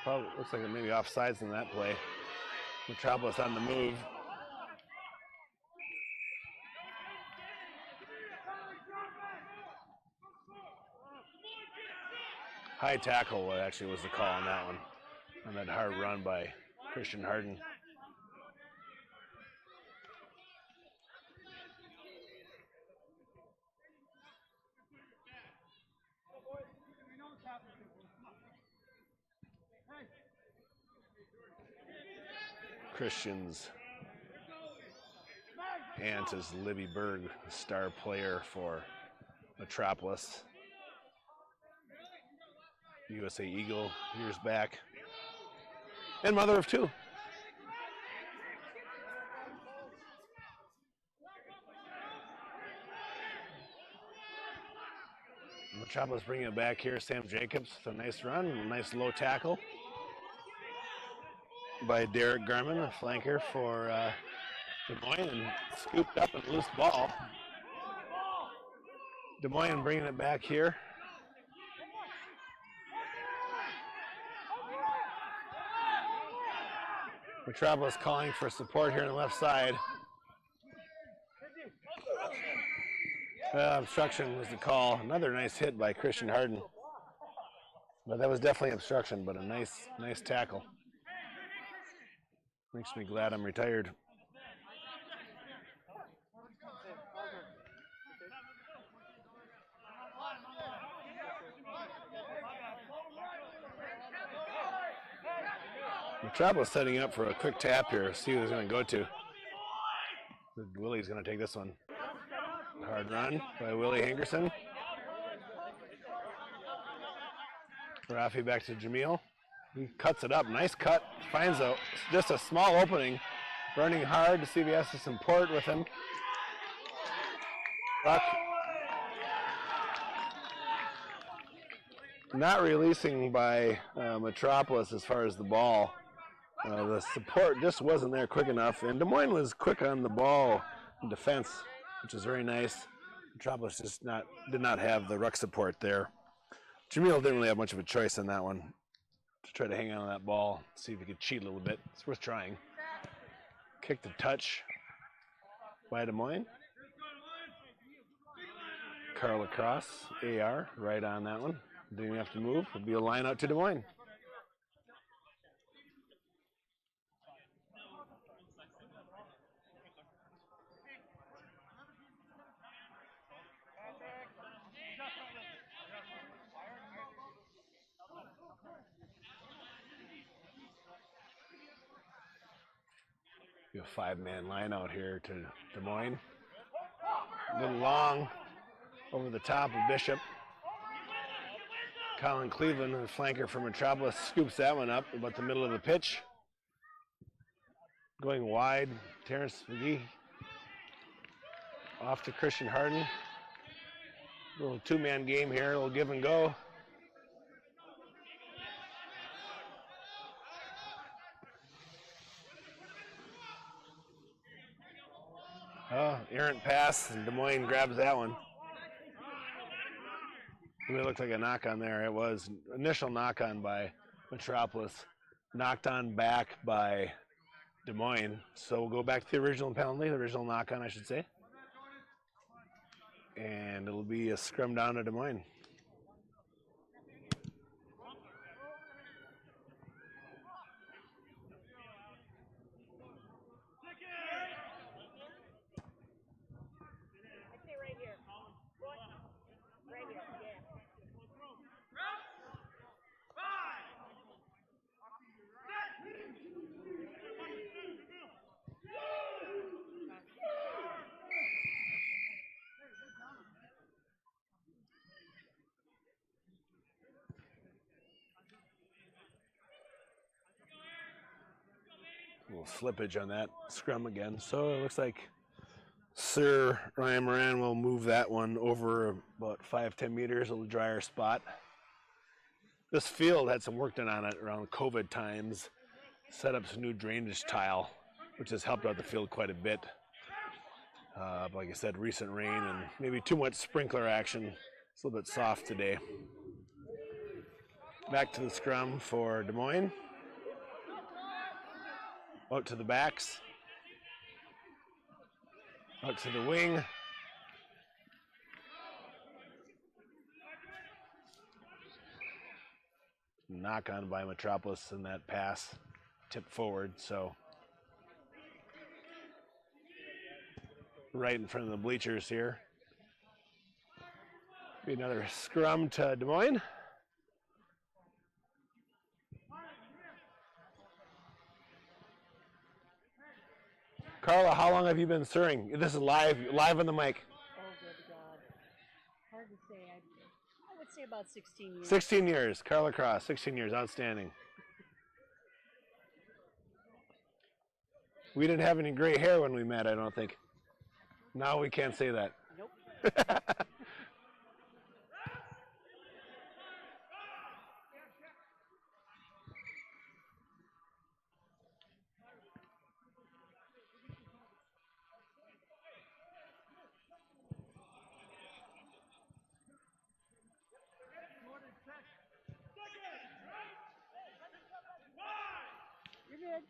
Probably looks like it may be offsides in that play. Metropolis on the move. High tackle actually was the call on that one, on that hard run by Christian Harden. Christian's aunt is Libby Berg, the star player for Metropolis. USA Eagle years back. And mother of two. Metropolis bringing it back here. Sam Jacobs with a nice run, a nice low tackle by Derek Garman, a flanker for Des Moines, and scooped up and loose ball. Des Moines bringing it back here. Metropolis calling for support here on the left side. Obstruction was the call. Another nice hit by Christian Harden. But that was definitely obstruction, but a nice tackle. Makes me glad I'm retired. Metropolis setting up for a quick tap here. See who he's going to go to. Willie's going to take this one. Hard run by Willie Hankerson. Rafi back to Jamil. He cuts it up. Nice cut. Finds just a small opening. Running hard to see if he has some support with him. Ruck. Not releasing by Metropolis as far as the ball. The support just wasn't there quick enough, and Des Moines was quick on the ball in defense, which is very nice. Metropolis just did not have the ruck support there. Jamil didn't really have much of a choice on that one to try to hang on to that ball, see if he could cheat a little bit. It's worth trying. Kick to touch by Des Moines. Carl across, AR, right on that one. Didn't even have to move. It'll be a line out to Des Moines. A 5-man line out here to Des Moines. A little long over the top of Bishop. Colin Cleveland, the flanker for Metropolis, scoops that one up about the middle of the pitch. Going wide, Terrence McGee. Off to Christian Harden. A little 2-man game here, a little give and go. Oh, errant pass, and Des Moines grabs that one. It looked like a knock on there. It was initial knock on by Metropolis, knocked on back by Des Moines. So we'll go back to the original penalty, the original knock on, I should say. And it'll be a scrum down to Des Moines. A little slippage on that scrum again. So it looks like Sir Ryan Moran will move that one over about 5-10 meters, a little drier spot. This field had some work done on it around COVID times. Set up some new drainage tile, which has helped out the field quite a bit. Like I said, recent rain and maybe too much sprinkler action. It's a little bit soft today. Back to the scrum for Des Moines. Out to the backs. Out to the wing. Knock on by Metropolis in that pass. Tip forward, so. Right in front of the bleachers here. Be another scrum to Des Moines. Carla, how long have you been sirring? This is live on the mic. Oh, good God. Hard to say. I would say about 16 years. 16 years. Carla Cross, 16 years. Outstanding. We didn't have any gray hair when we met, I don't think. Now we can't say that. Nope. You're good.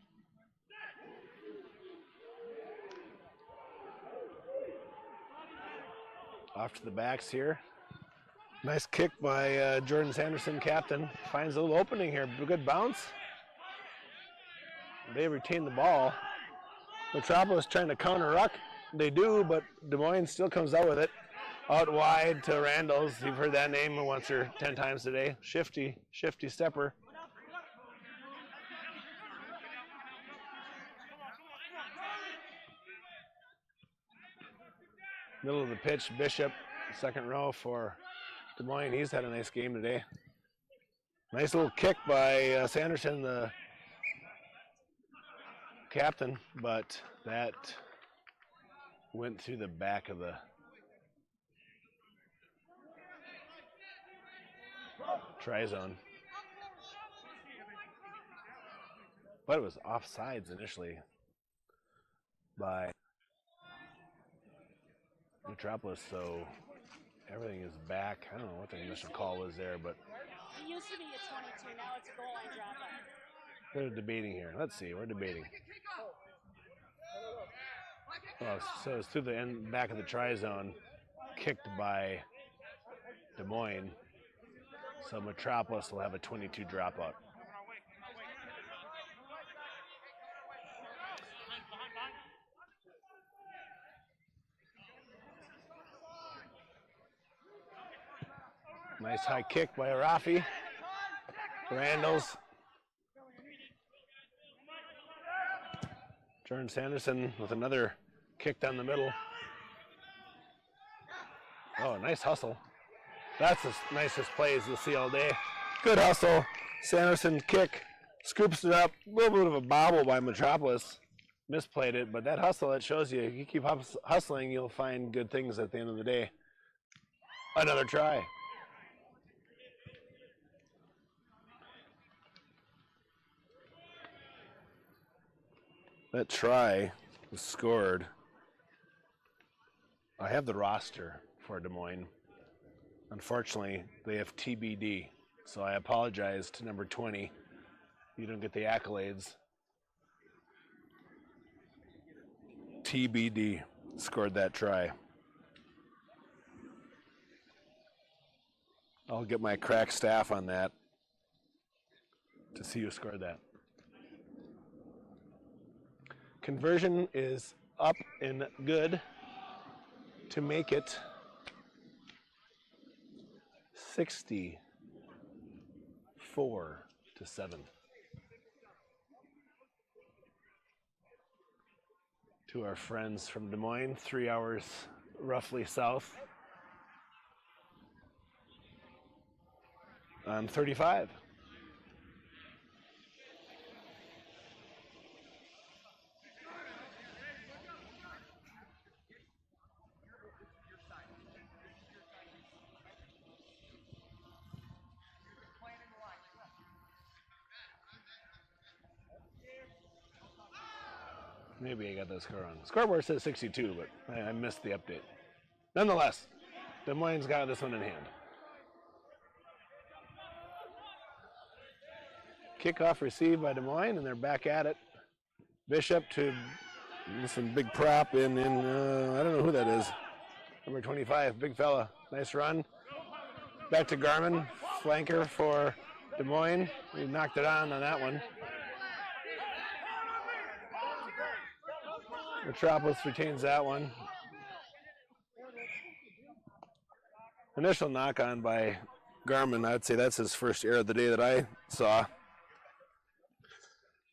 Off to the backs here. Nice kick by Jordan Sanderson, captain. Finds a little opening here. Good bounce. They retain the ball. Metropolis trying to counter ruck. They do, but Des Moines still comes out with it. Out wide to Randalls. You've heard that name once or 10 times today. Shifty stepper. Middle of the pitch, Bishop, second row for Des Moines. He's had a nice game today. Nice little kick by Sanderson, the captain, but that went through the back of the try zone. But it was offsides initially by Metropolis, so everything is back. I don't know what the initial call was there, but It used to be a 22, now it's a goal line dropout. they're debating here. Let's see, we're debating. Oh, so it's through the back of the try zone, kicked by Des Moines. So Metropolis will have a 22 dropout. Nice high kick by Rafi. Randalls. Jordan Sanderson with another kick down the middle. Oh, nice hustle. That's the nicest plays you'll see all day. Good hustle. Sanderson kick. Scoops it up. A little bit of a bobble by Metropolis. Misplayed it, but that hustle, it shows you. If you keep hustling, you'll find good things at the end of the day. Another try. That try was scored. I have the roster for Des Moines. Unfortunately, they have TBD, so I apologize to number 20. You don't get the accolades. TBD scored that try. I'll get my crack staff on that to see who scored that. Conversion is up and good to make it 64-7. To our friends from Des Moines, 3 hours roughly south on 35. Maybe I got that score wrong. Scoreboard says 62, but I missed the update. Nonetheless, Des Moines got this one in hand. Kickoff received by Des Moines, and they're back at it. Bishop to some big prop in I don't know who that is. Number 25, big fella. Nice run. Back to Garmin, flanker for Des Moines. He knocked it on that one. Metropolis retains that one. Initial knock on by Garmin, I'd say that's his first error of the day that I saw.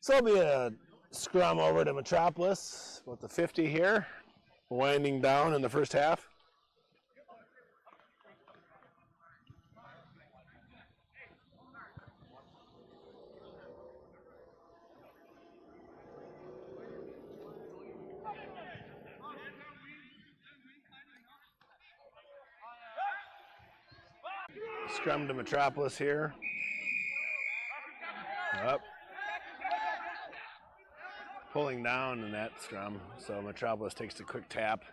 So it'll be a scrum over to Metropolis, about the 50 here, winding down in the first half. Scrum to Metropolis here. Up. Pulling down in that scrum, so Metropolis takes a quick tap.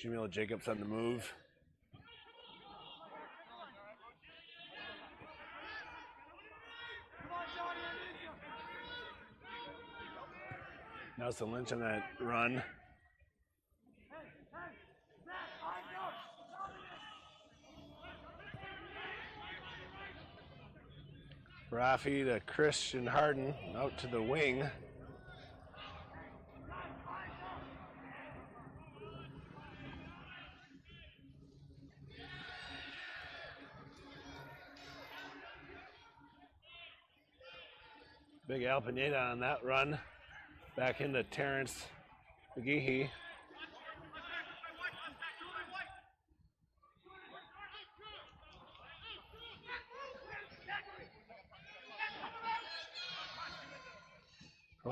Jamil Jacobs on the move. Nelson Lynch on that run. Rafi to Christian Harden out to the wing. Big Al Pineda on that run. Back into Terrence McGehee.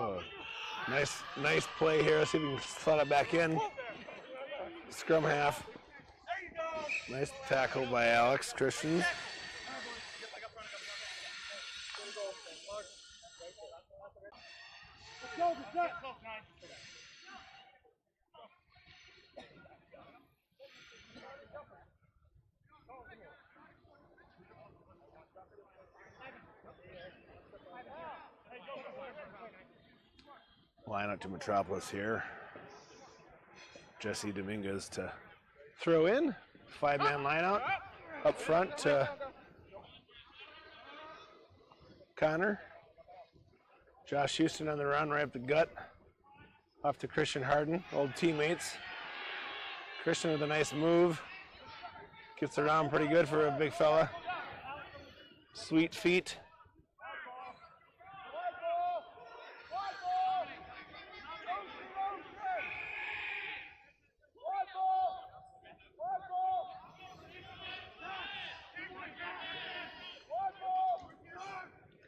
Oh, nice play here. Let's see if we can slot it back in. Scrum half. Nice tackle by Alex Christian. Line up to Metropolis here. Jesse Dominguez to throw in. 5-man line out. Up front to Connor. Josh Houston on the run, right up the gut. Off to Christian Harden, old teammates. Christian with a nice move. Gets around pretty good for a big fella. Sweet feet.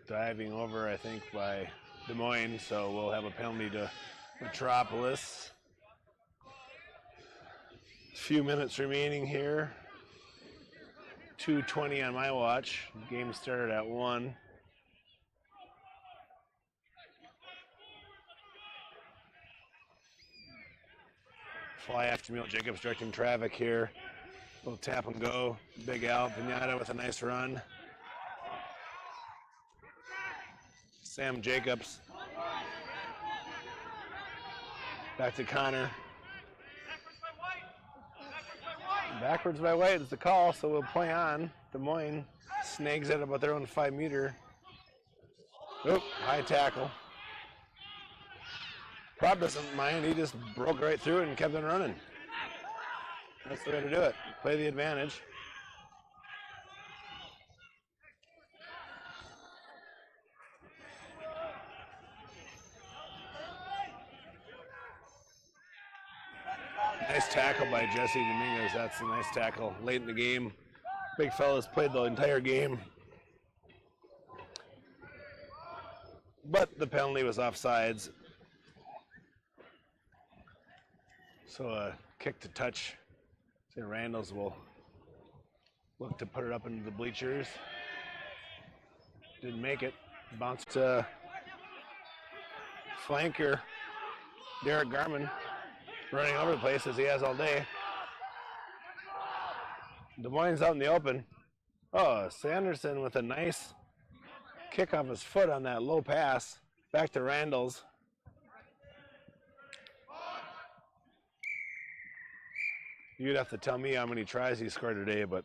Diving over, I think, by Des Moines, so we'll have a penalty to Metropolis. Few minutes remaining here. 2:20 on my watch. Game started at 1. Fly after Milt Jacobs directing traffic here. Little tap and go. Big Al Pinata with a nice run. Sam Jacobs. Back to Connor. Backwards by White is the call, so we'll play on. Des Moines snags at about their own 5 meter. Oop, high tackle. Prop doesn't mind, he just broke right through it and kept on running. That's the way to do it. Play the advantage. Nice tackle by Jesse Dominguez. That's a nice tackle late in the game. Big fella's played the entire game. But the penalty was offsides. So a kick to touch. St. Randall's will look to put it up into the bleachers. Didn't make it. Bounced to flanker Derek Garman. Running over the place as he has all day. Des Moines out in the open. Oh, Sanderson with a nice kick off his foot on that low pass. Back to Randall's. You'd have to tell me how many tries he scored today, but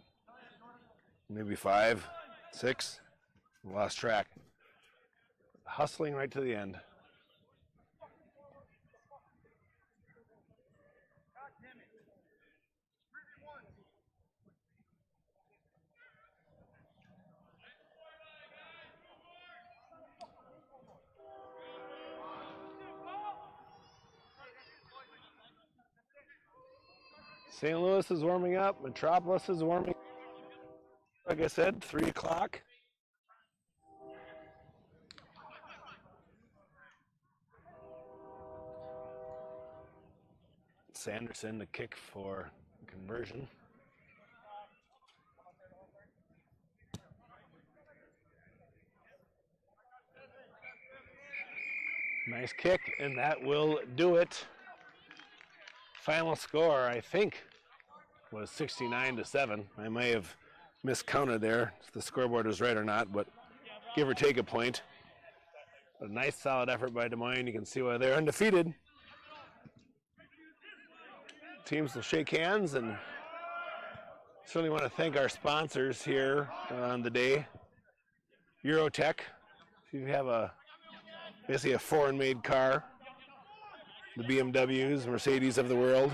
maybe 5, 6. Lost track. Hustling right to the end. St. Louis is warming up. Metropolis is warming up. Like I said, 3 o'clock. Sanderson to kick for conversion. Nice kick, and that will do it. Final score, I think, was 69-7. I may have miscounted there if the scoreboard was right or not, but give or take a point. A nice solid effort by Des Moines. You can see why they're undefeated. Teams will shake hands, and certainly want to thank our sponsors here on the day. Eurotech, if you have basically a foreign-made car, the BMWs, Mercedes of the world,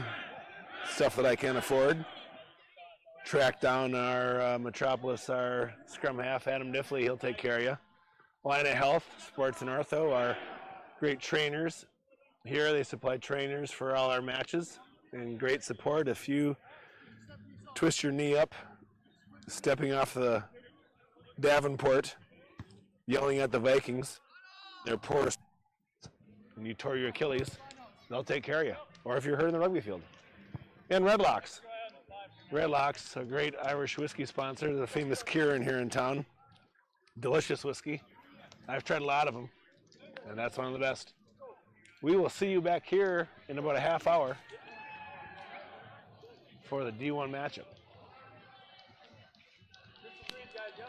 stuff that I can't afford. Track down our Metropolis, our scrum half, Adam Diffley, he'll take care of you. Line of Health, Sports and Ortho, our great trainers. Here they supply trainers for all our matches and great support. If you twist your knee up, stepping off the Davenport, yelling at the Vikings, they're poor. and you tore your Achilles, they'll take care of you. Or if you're hurt in the rugby field. And Redlocks. Redlocks, a great Irish whiskey sponsor, the famous Kieran here in town. Delicious whiskey. I've tried a lot of them, and that's one of the best. We will see you back here in about a half hour for the D1 matchup. Guys,